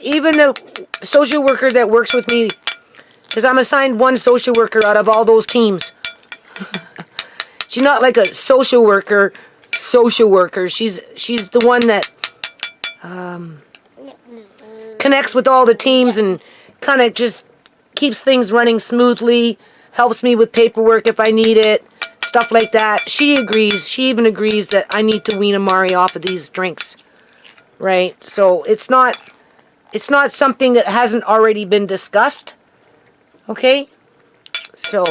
Even the social worker that works with me, because I'm assigned one social worker out of all those teams. She's not like a social worker. She's the one that connects with all the teams and kind of just keeps things running smoothly, helps me with paperwork if I need it, stuff like that. She agrees. She even agrees that I need to wean Amari off of these drinks. Right? So it's not something that hasn't already been discussed. Okay? So,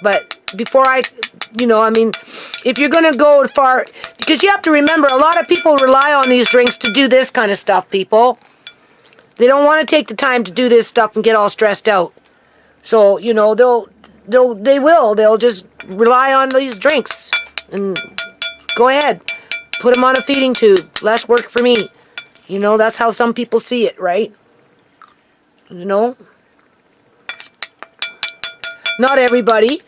but before if you're going to go far, because you have to remember, a lot of people rely on these drinks to do this kind of stuff, people. They don't want to take the time to do this stuff and get all stressed out. So, they'll just rely on these drinks. And go ahead. Put them on a feeding tube. Less work for me. That's how some people see it, right? Not everybody.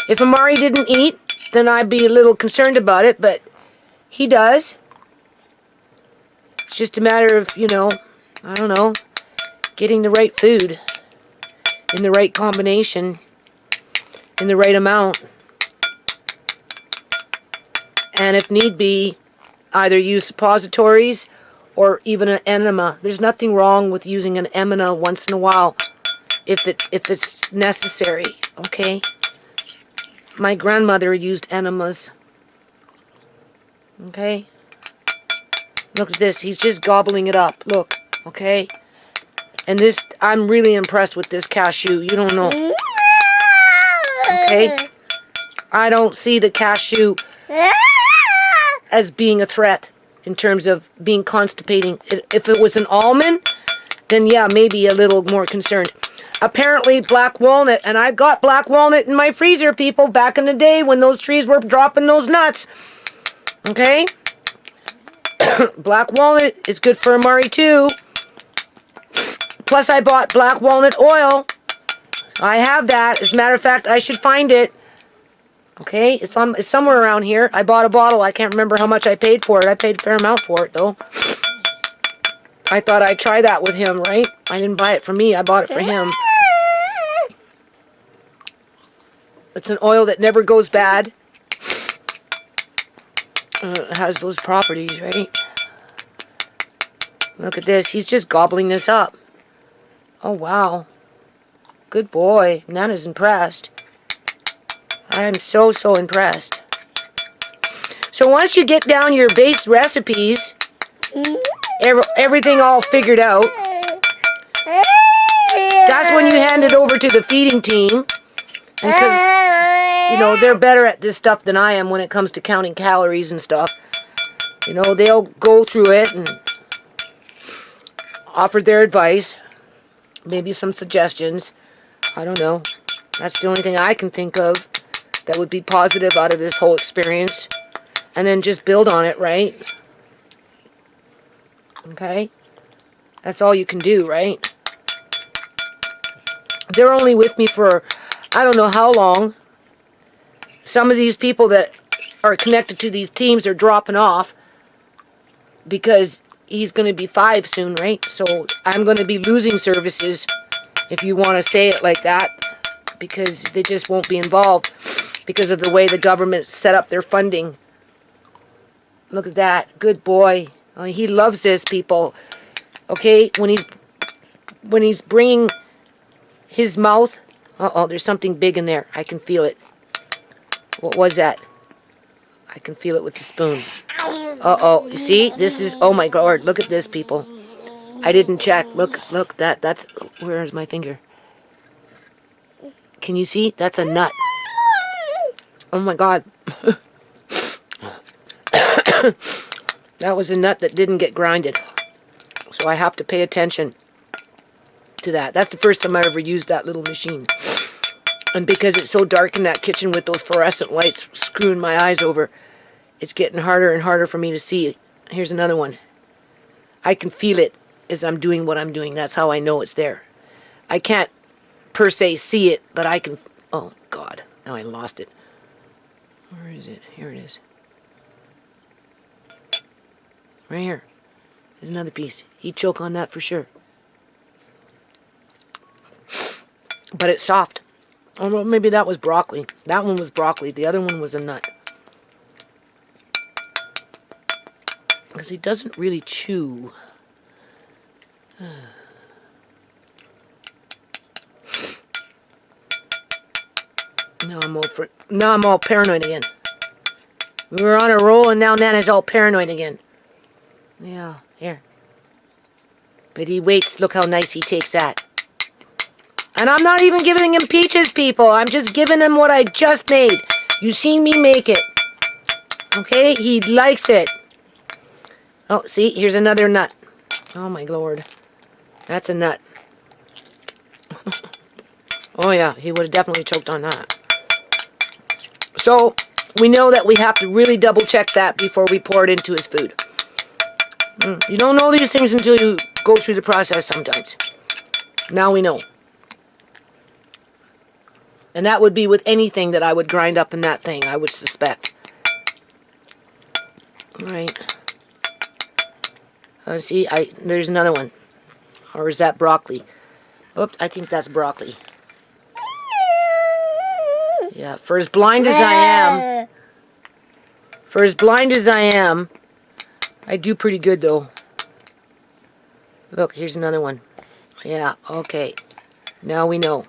If Amari didn't eat, then I'd be a little concerned about it, but he does. It's just a matter of, I don't know, getting the right food in the right combination, in the right amount. And if need be, either use suppositories or even an enema. There's nothing wrong with using an enema once in a while if it's necessary, okay? My grandmother used enemas. Okay? Look at this. He's just gobbling it up. Look, okay? And this, I'm really impressed with this cashew. You don't know. Okay? I don't see the cashew as being a threat in terms of being constipating. If it was an almond, then yeah, maybe a little more concerned. Apparently black walnut, and I've got black walnut in my freezer, people, back in the day when those trees were dropping those nuts. Okay? Black walnut is good for Amari too. Plus I bought black walnut oil. I have that. As a matter of fact, I should find it. Okay? It's somewhere around here. I bought a bottle. I can't remember how much I paid for it. I paid a fair amount for it though. I thought I'd try that with him, right? I didn't buy it for me. I bought it for him. It's an oil that never goes bad. It has those properties, right? Look at this. He's just gobbling this up. Oh, wow. Good boy. Nana's impressed. I am so, so impressed. So once you get down your base recipes, everything all figured out, that's when you hand it over to the feeding team. Because, you know, they're better at this stuff than I am when it comes to counting calories and stuff. You know, they'll go through it and offer their advice. Maybe some suggestions. I don't know. That's the only thing I can think of that would be positive out of this whole experience. And then just build on it, right? Okay? That's all you can do, right? They're only with me for, I don't know how long. Some of these people that are connected to these teams are dropping off because he's going to be 5 soon, right? So I'm going to be losing services, if you want to say it like that, because they just won't be involved because of the way the government set up their funding. Look at that. Good boy. Oh, he loves this, people. Okay, when he's bringing his mouth. Uh-oh, there's something big in there. I can feel it. What was that? I can feel it with the spoon. Uh-oh. You see? This is, oh my God. Look at this, people. I didn't check. Look, that's, where's my finger? Can you see? That's a nut. Oh my God. That was a nut that didn't get grinded. So I have to pay attention to that. That's the first time I ever used that little machine. And because it's so dark in that kitchen with those fluorescent lights screwing my eyes over, it's getting harder and harder for me to see. Here's another one. I can feel it as I'm doing what I'm doing. That's how I know it's there. I can't per se see it, but I can. Oh God, now I lost it. Where is it? Here it is. Right here. There's another piece. He'd choke on that for sure. But it's soft. Oh, well, maybe that was broccoli. That one was broccoli. The other one was a nut. Because he doesn't really chew. Now I'm all paranoid again. We were on a roll and now Nana's all paranoid again. Yeah, here. But he waits. Look how nice he takes that. And I'm not even giving him peaches, people. I'm just giving him what I just made. You seen me make it. Okay? He likes it. Oh, see? Here's another nut. Oh, my Lord. That's a nut. Oh, yeah. He would have definitely choked on that. So, we know that we have to really double-check that before we pour it into his food. You don't know these things until you go through the process sometimes. Now we know. And that would be with anything that I would grind up in that thing, I would suspect. Alright. See, there's another one. Or is that broccoli? Oops, I think that's broccoli. Yeah, for as blind as I am, I do pretty good though. Look, here's another one. Yeah, okay. Now we know.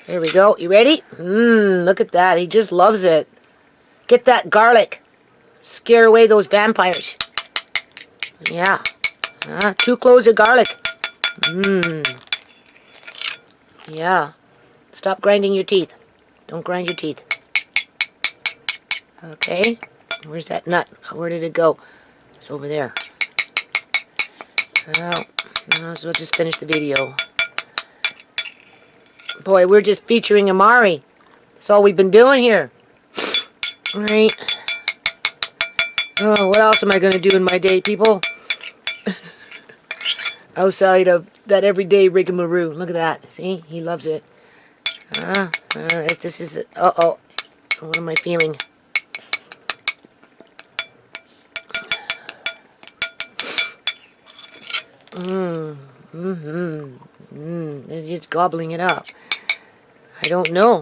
There we go. You ready? Look at that. He just loves it. Get that garlic. Scare away those vampires. Yeah. 2 cloves of garlic. Yeah. Stop grinding your teeth. Don't grind your teeth. Okay. Where's that nut? Where did it go? It's over there. Well, so we'll just finish the video. Boy, we're just featuring Amari. That's all we've been doing here. Alright. Oh, what else am I going to do in my day, people? Outside of that everyday rigmarole. Look at that. See? He loves it. Alright, this is it. Uh-oh. What am I feeling? They're just gobbling it up. I don't know.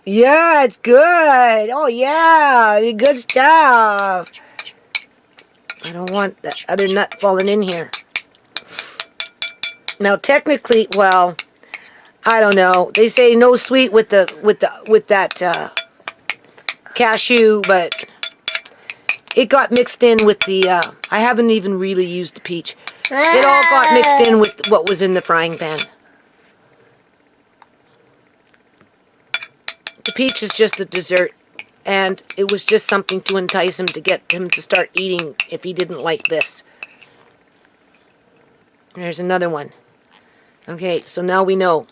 Yeah, it's good. Oh, yeah, good stuff. I don't want that other nut falling in here. Now, technically, well, I don't know. They say no sweet with that cashew, but it got mixed in with the. I haven't even really used the peach. It all got mixed in with what was in the frying pan. The peach is just a dessert, and it was just something to entice him to get him to start eating if he didn't like this. There's another one. Okay, so now we know.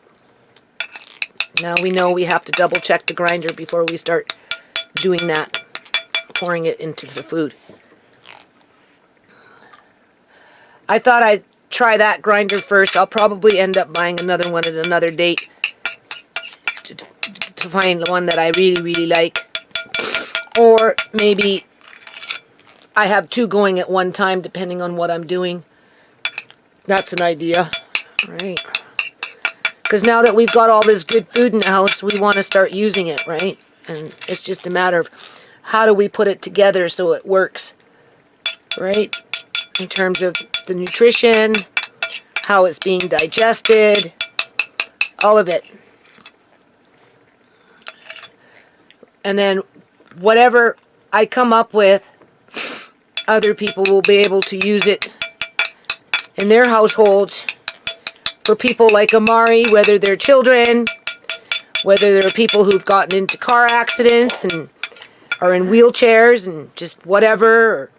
Now we know we have to double check the grinder before we start doing that, pouring it into the food. I thought I'd try that grinder first. I'll probably end up buying another one at another date to find one that I really, really like. Or maybe I have two going at one time depending on what I'm doing. That's an idea, right? Because now that we've got all this good food in the house, we want to start using it, right? And it's just a matter of how do we put it together so it works, right? In terms of the nutrition, how it's being digested, all of it. And then whatever I come up with, other people will be able to use it in their households. For people like Amari, whether they're children, whether they're people who've gotten into car accidents and are in wheelchairs and just whatever,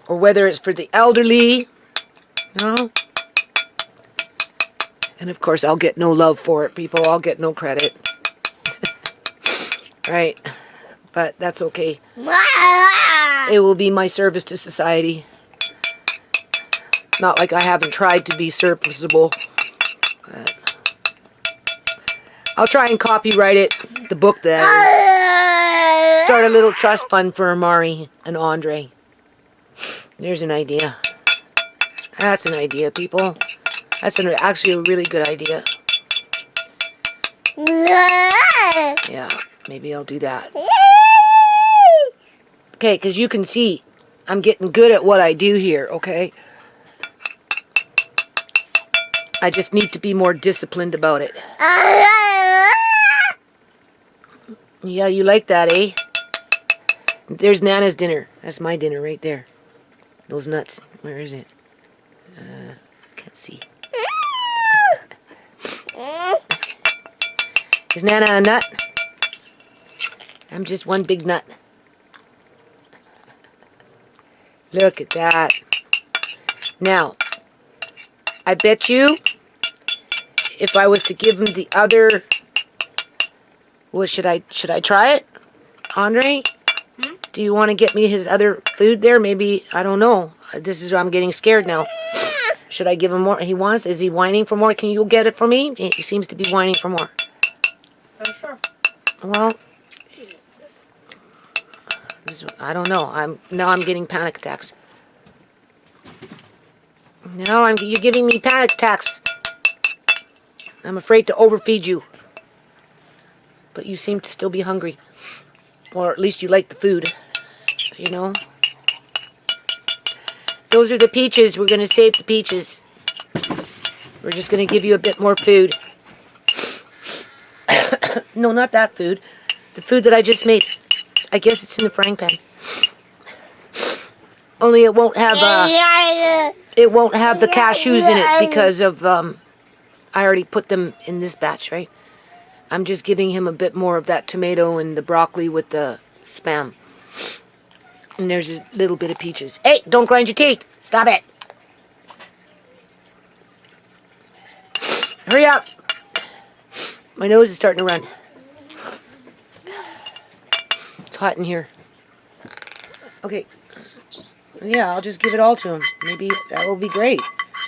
or whether it's for the elderly, you know. And of course, I'll get no love for it, people. I'll get no credit. Right? But that's okay. It will be my service to society. Not like I haven't tried to be serviceable. But I'll try and copyright it, the book that is. Start a little trust fund for Amari and Andre. There's an idea. That's an idea, people. That's actually a really good idea. Yeah, maybe I'll do that. Okay, because you can see I'm getting good at what I do here, okay? I just need to be more disciplined about it. Yeah, you like that, eh? There's Nana's dinner. That's my dinner right there. Those nuts. Where is it? Can't see. Is Nana a nut? I'm just one big nut. Look at that. Now, I bet you if I was to give him the other, well, should I try it? Andre? Do you want to get me his other food there? Maybe, I don't know. This is why I'm getting scared now. Should I give him more? He wants, is he whining for more? Can you go get it for me? He seems to be whining for more. Sure. Well, I don't know. Now I'm getting panic attacks. Now you're giving me panic attacks. I'm afraid to overfeed you. But you seem to still be hungry. Or at least you like the food. You know? Those are the peaches. We're going to save the peaches. We're just going to give you a bit more food. No, not that food. The food that I just made. I guess it's in the frying pan. Only it won't have the cashews in it because of I already put them in this batch, right? I'm just giving him a bit more of that tomato and the broccoli with the Spam. And there's a little bit of peaches. Hey, don't grind your teeth. Stop it. Hurry up. My nose is starting to run. It's hot in here. Okay. Yeah, I'll just give it all to him. Maybe that will be great.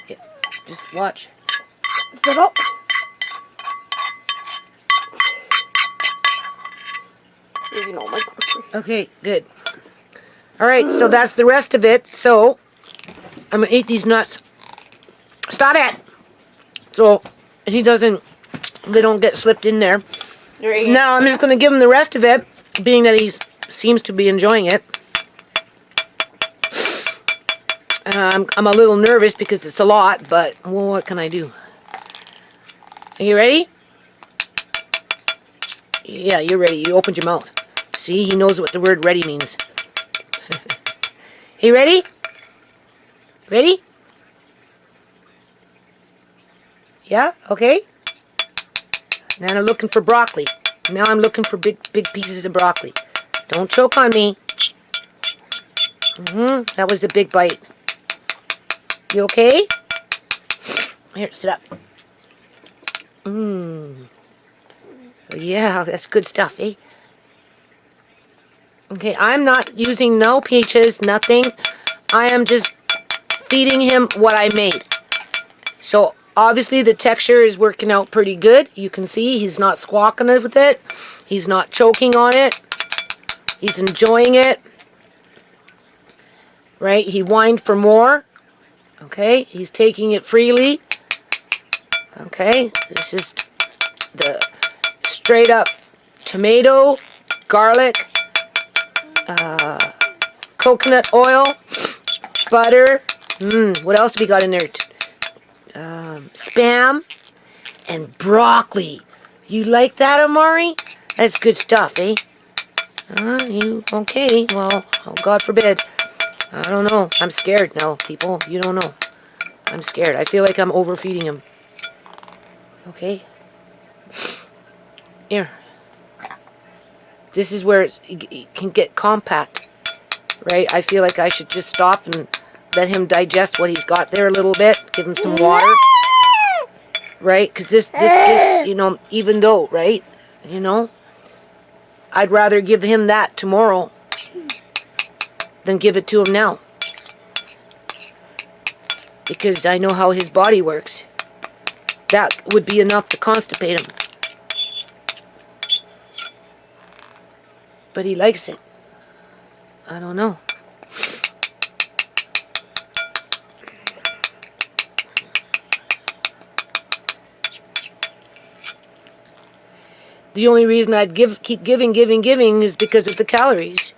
Yeah, just watch. Okay, good. All right, so that's the rest of it. So I'm gonna eat these nuts. Stop it. So they don't get slipped in there. Now I'm just gonna give him the rest of it, being that he seems to be enjoying it. I'm a little nervous because it's a lot, but well, what can I do? Are you ready? Yeah, you're ready. You opened your mouth. See, he knows what the word ready means. You ready? Ready? Yeah? Okay. Now I'm looking for broccoli. Now I'm looking for big pieces of broccoli. Don't choke on me. That was a big bite. You okay? Here, sit up. Yeah, that's good stuff, eh? Okay, I'm not using no peaches, nothing. I am just feeding him what I made. So, obviously the texture is working out pretty good. You can see he's not squawking with it. He's not choking on it. He's enjoying it. Right? He whined for more. Okay? He's taking it freely. Okay? This is the straight up tomato, garlic, coconut oil, butter. What else have we got in there? Spam and broccoli. You like that, Amari? That's good stuff, eh? You okay? Well, oh, God forbid. I don't know. I'm scared now, people. You don't know. I'm scared. I feel like I'm overfeeding him. Okay. Here. This is where it can get compact, right? I feel like I should just stop and let him digest what he's got there a little bit. Give him some water, right? Because this, you know, even though, right, you know, I'd rather give him that tomorrow than give it to him now. Because I know how his body works. That would be enough to constipate him. But he likes it. I don't know. The only reason I'd keep giving is because of the calories.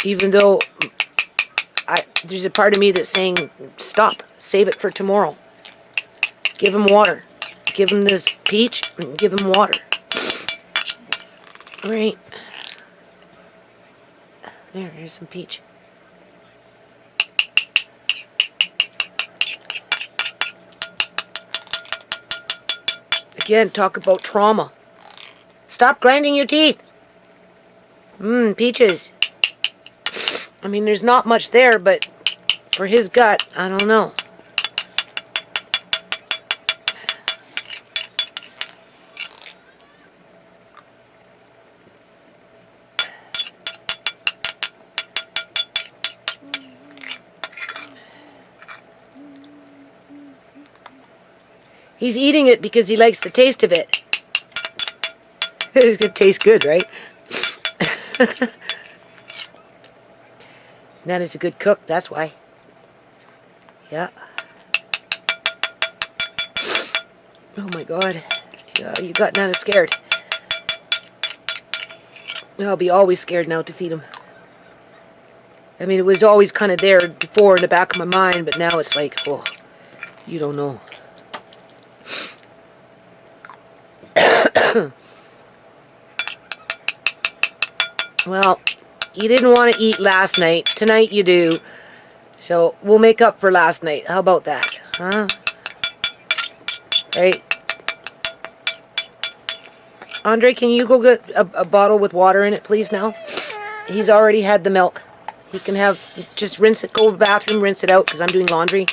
Even though there's a part of me that's saying, stop, save it for tomorrow. Give him water. Give him this peach and give him water. All right. Here's some peach. Again, talk about trauma. Stop grinding your teeth. Peaches. I mean, there's not much there, but for his gut, I don't know. He's eating it because he likes the taste of it. It's going to taste good, right? Nana's a good cook, that's why. Yeah. Oh my God. Yeah, you got Nana scared. I'll be always scared now to feed him. I mean, it was always kind of there before in the back of my mind, but now it's like, oh, you don't know. Well, you didn't want to eat last night. Tonight you do. So we'll make up for last night. How about that? Huh? Right? Andre, can you go get a bottle with water in it, please, now? He's already had the milk. He can have, just rinse it, go to the bathroom, rinse it out, because I'm doing laundry.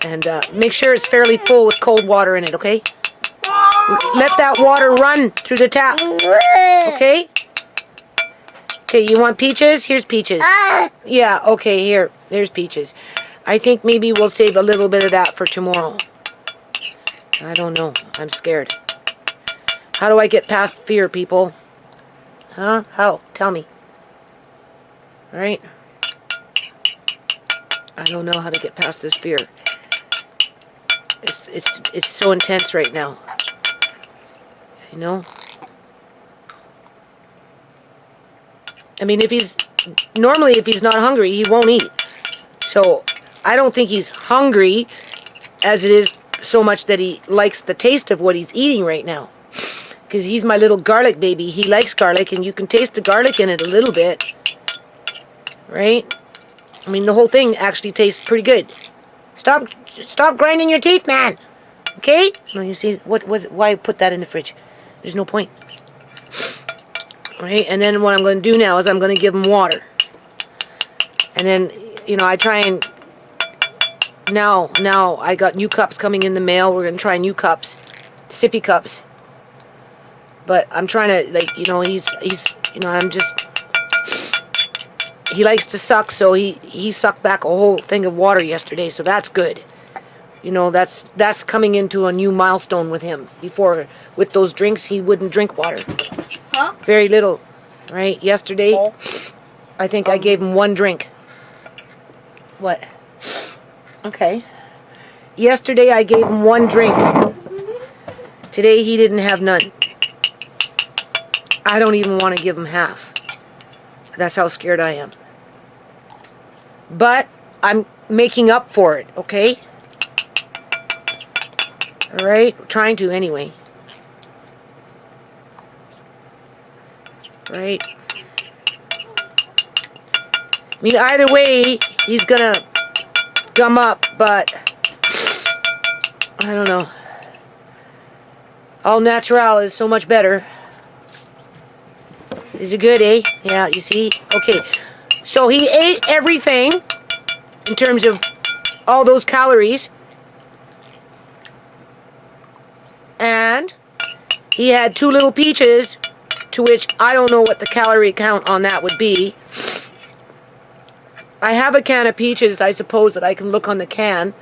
And make sure it's fairly full with cold water in it, okay? Let that water run through the tap. Okay? Okay, you want peaches? Here's peaches. Yeah, okay, here. There's peaches. I think maybe we'll save a little bit of that for tomorrow. I don't know. I'm scared. How do I get past fear, people? Huh? How? Tell me. All right? I don't know how to get past this fear. It's so intense right now. You know? I mean, if he's not hungry, he won't eat. So I don't think he's hungry as it is so much that he likes the taste of what he's eating right now. Because he's my little garlic baby. He likes garlic, and you can taste the garlic in it a little bit. Right? I mean, the whole thing actually tastes pretty good. Stop grinding your teeth, man. Okay? No, you see, why put that in the fridge? There's no point. Right? And then what I'm going to do now is I'm going to give him water. And then, you know, I try and... Now I got new cups coming in the mail. We're going to try new cups. Sippy cups. But I'm trying to, like, you know, he's you know, I'm just... He likes to suck, so he sucked back a whole thing of water yesterday, so that's good. You know, that's coming into a new milestone with him. Before, with those drinks, he wouldn't drink water. Huh? Very little, right? Yesterday, I think I gave him one drink. What? Okay. Yesterday, I gave him one drink. Today, he didn't have none. I don't even want to give him half. That's how scared I am. But I'm making up for it, okay? Alright? Trying to anyway. Right? I mean, either way, he's gonna gum up, but I don't know. All natural is so much better. Is it good, eh? Yeah, you see? Okay. So he ate everything in terms of all those calories. And he had 2 little peaches, to which I don't know what the calorie count on that would be. I have a can of peaches, I suppose, that I can look on the can.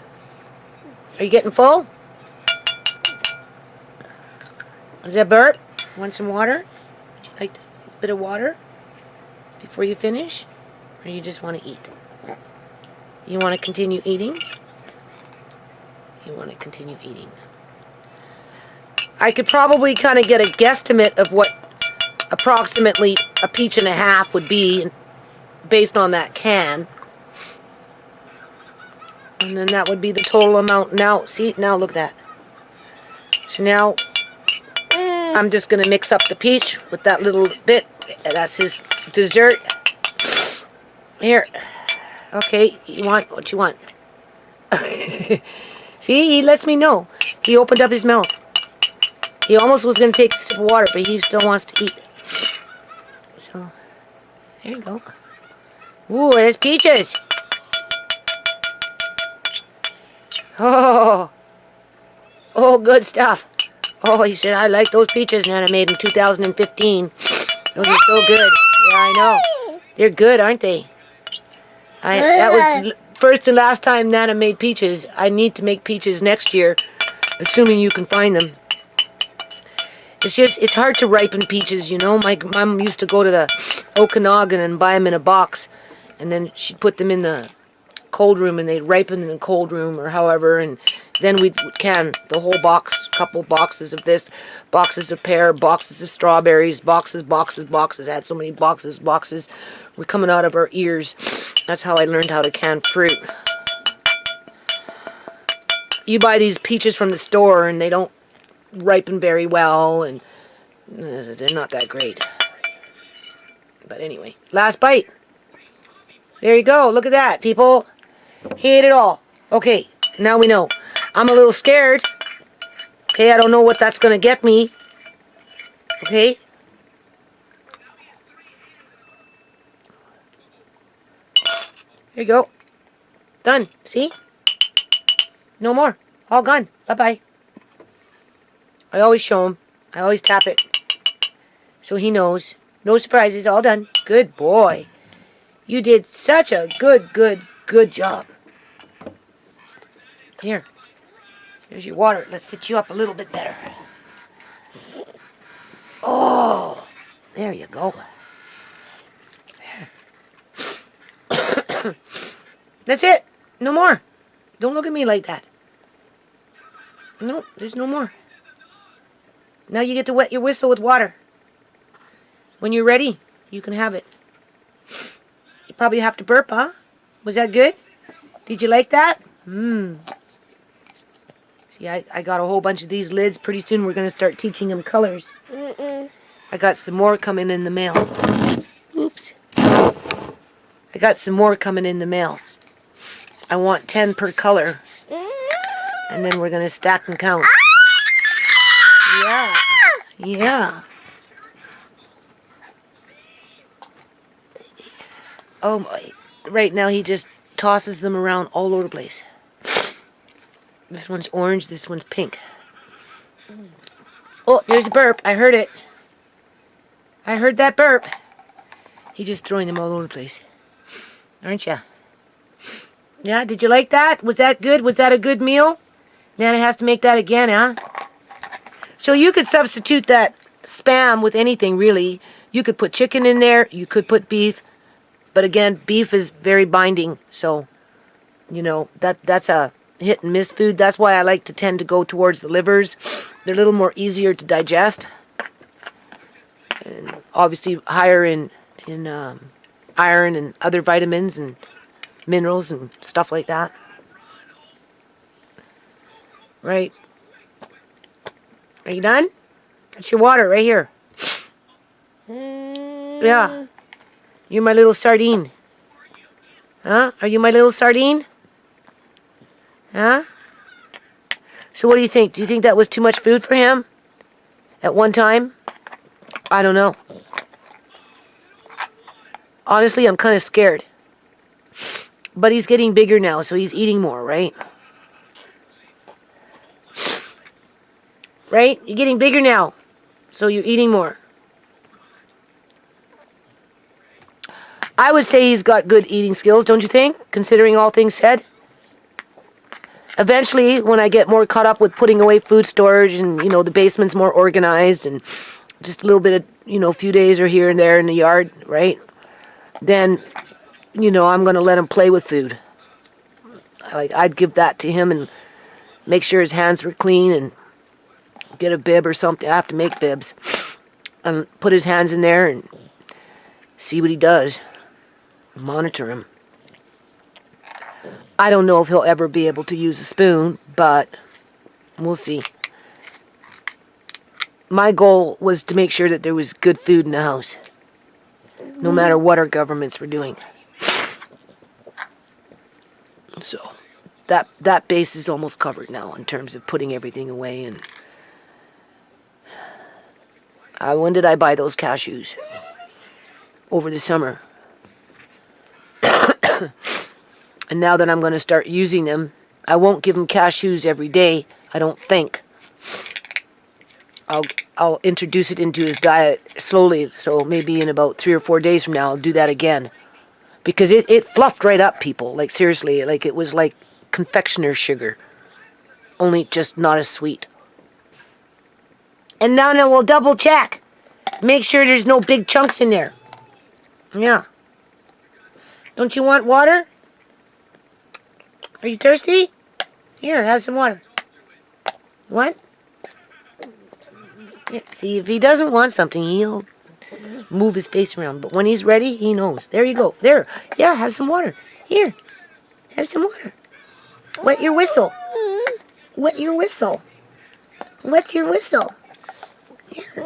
Are you getting full? Is that Bert? Want some water? Like a bit of water before you finish? Or you just want to eat? You want to continue eating? You want to continue eating. I could probably kind of get a guesstimate of what approximately a peach and a half would be based on that can. And then that would be the total amount. Now, see, now look at that. So now I'm just going to mix up the peach with that little bit. That's his dessert. Here. Okay, you want what you want. See, he lets me know. He opened up his mouth. He almost was going to take a sip of water, but he still wants to eat. So, there you go. Ooh, there's peaches. Oh, good stuff. Oh, he said, I like those peaches Nana made in 2015. Those are so good. Yeah, I know. They're good, aren't they? That was the first and last time Nana made peaches. I need to make peaches next year, assuming you can find them. It's hard to ripen peaches, you know. My mom used to go to the Okanagan and buy them in a box, and then she'd put them in the cold room, and they'd ripen in the cold room or however, and then we'd can the whole box, couple boxes of this, boxes of pear, boxes of strawberries, boxes. I had so many boxes were coming out of our ears. That's how I learned how to can fruit. You buy these peaches from the store, and they don't ripen very well, and they're not that great. But anyway, last bite. There you go. Look at that, people. He ate it all. Okay, now we know. I'm a little scared. Okay, I don't know what that's going to get me. Okay. Here you go. Done. See? No more. All gone. Bye-bye. I always show him. I always tap it. So he knows. No surprises. All done. Good boy. You did such a good job. Here. There's your water. Let's sit you up a little bit better. Oh. There you go. That's it. No more. Don't look at me like that. No, there's no more. Now you get to wet your whistle with water. When you're ready, you can have it. You probably have to burp, huh? Was that good? Did you like that? See, I got a whole bunch of these lids. Pretty soon we're going to start teaching them colors. I got some more coming in the mail. Oops. I got some more coming in the mail. I want 10 per color. And then we're going to stack and count. Yeah. Yeah. Oh my. Right now he just tosses them around all over the place. This one's orange, this one's pink. Oh, there's a burp. I heard it. I heard that burp. He's just throwing them all over the place. Aren't ya? Yeah, did you like that? Was that good? Was that a good meal? Nana has to make that again, huh? So you could substitute that Spam with anything, really. You could put chicken in there. You could put beef. But again, beef is very binding. So, you know, that's a hit and miss food. That's why I like to tend to go towards the livers. They're a little more easier to digest. And obviously higher in iron and other vitamins and minerals and stuff like that. Right. Are you done? That's your water right here. Yeah. You're my little sardine. Huh? Are you my little sardine? Huh? So what do you think? Do you think that was too much food for him? At one time? I don't know. Honestly, I'm kind of scared. But he's getting bigger now, so he's eating more, right? Right? You're getting bigger now, so you're eating more. I would say he's got good eating skills, don't you think? Considering all things said. Eventually, when I get more caught up with putting away food storage and, you know, the basement's more organized and just a little bit of, you know, a few days or here and there in the yard, right? Then, you know, I'm going to let him play with food. I'd give that to him and make sure his hands were clean and get a bib or something. I have to make bibs. And put his hands in there and see what he does. Monitor him. I don't know if he'll ever be able to use a spoon, but we'll see. My goal was to make sure that there was good food in the house, no matter what our governments were doing. So that base is almost covered now in terms of putting everything away. And when did I buy those cashews? Over the summer. And now that I'm going to start using them, I won't give him cashews every day, I don't think. I'll introduce it into his diet slowly, so maybe in about 3 or 4 days from now I'll do that again. Because it fluffed right up, people. Like, seriously, like it was like confectioner's sugar. Only just not as sweet. And now we'll double check. Make sure there's no big chunks in there. Yeah. Don't you want water? Are you thirsty? Here, have some water. What? Yeah, see, if he doesn't want something, he'll move his face around. But when he's ready, he knows. There you go. There. Yeah, have some water. Here. Have some water. Wet your whistle. Wet your whistle. Wet your whistle. Here.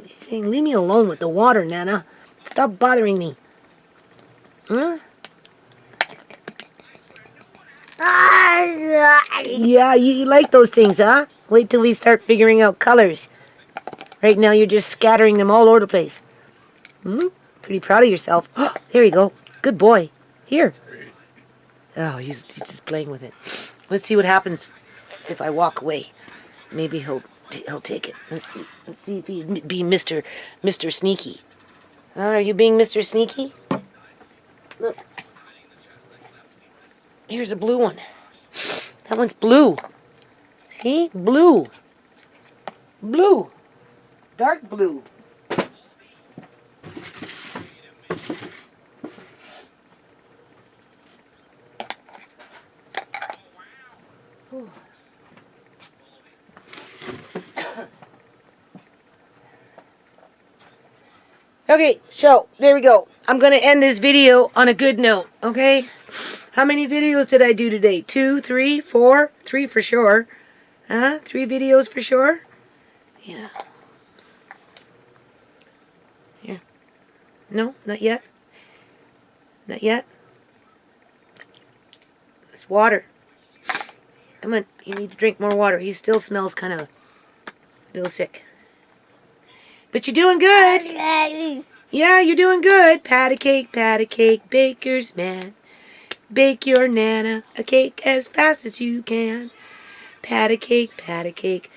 He's saying, leave me alone with the water, Nana. Stop bothering me. Huh? Yeah, you like those things, huh? Wait till we start figuring out colors. Right now, you're just scattering them all over the place. Pretty proud of yourself. There you go. Good boy. Here. Oh, he's just playing with it. Let's see what happens if I walk away. Maybe he'll take it. Let's see if he'd be Mr. Sneaky. Are you being Mr. Sneaky? Look. Here's a blue one. That one's blue. See? Blue. Blue. Dark blue. Okay, so there we go. I'm going to end this video on a good note, okay? How many videos did I do today? 2, 3, 4? 3 for sure. 3 videos for sure? Yeah. Here. No, not yet. Not yet. It's water. Come on, you need to drink more water. He still smells kind of a little sick. But you're doing good. Yeah, you're doing good. Pat a cake, baker's man. Bake your Nana a cake as fast as you can. Pat a cake,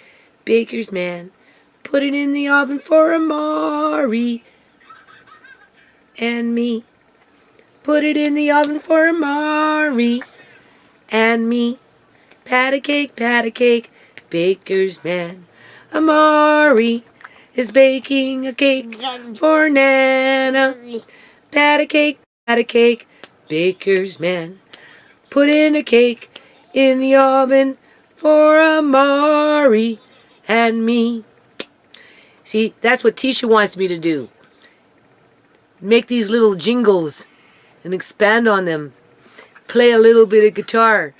baker's man. Put it in the oven for Amari and me. Put it in the oven for Amari and me. Pat a cake, baker's man. Amari is baking a cake for Nana. Pat a cake, baker's man. Put in a cake in the oven for Amari and me. See, that's what Tisha wants me to do. Make these little jingles and expand on them. Play a little bit of guitar.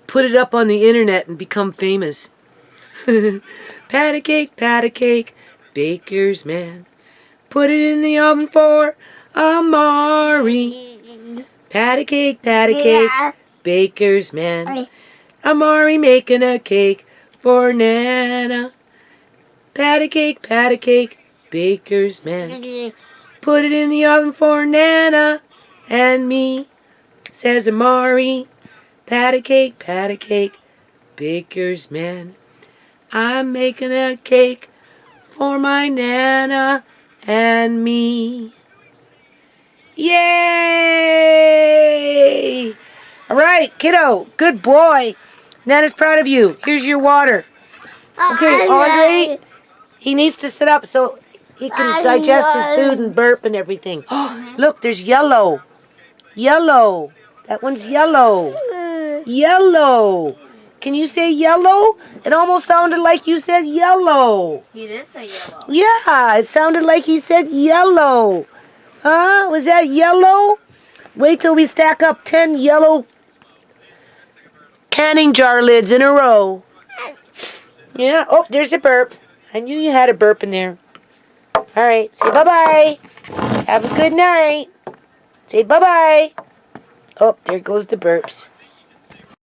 Put it up on the internet and become famous. Pat a cake, baker's man. Put it in the oven for Amari. Pat a cake, baker's man. Amari making a cake for Nana. Pat a cake, baker's man. Put it in the oven for Nana and me, says Amari. Pat a cake, baker's man. I'm making a cake for my Nana and me. Yay! All right, kiddo, good boy. Nana's proud of you. Here's your water. Okay, Andre, he needs to sit up so he can digest his food and burp and everything. Look, there's yellow. Yellow. That one's yellow. Yellow. Can you say yellow? It almost sounded like you said yellow. He did say yellow. Yeah, it sounded like he said yellow. Huh? Was that yellow? Wait till we stack up 10 yellow canning jar lids in a row. Yeah. Oh, there's a burp. I knew you had a burp in there. All right. Say bye-bye. Have a good night. Say bye-bye. Oh, there goes the burps.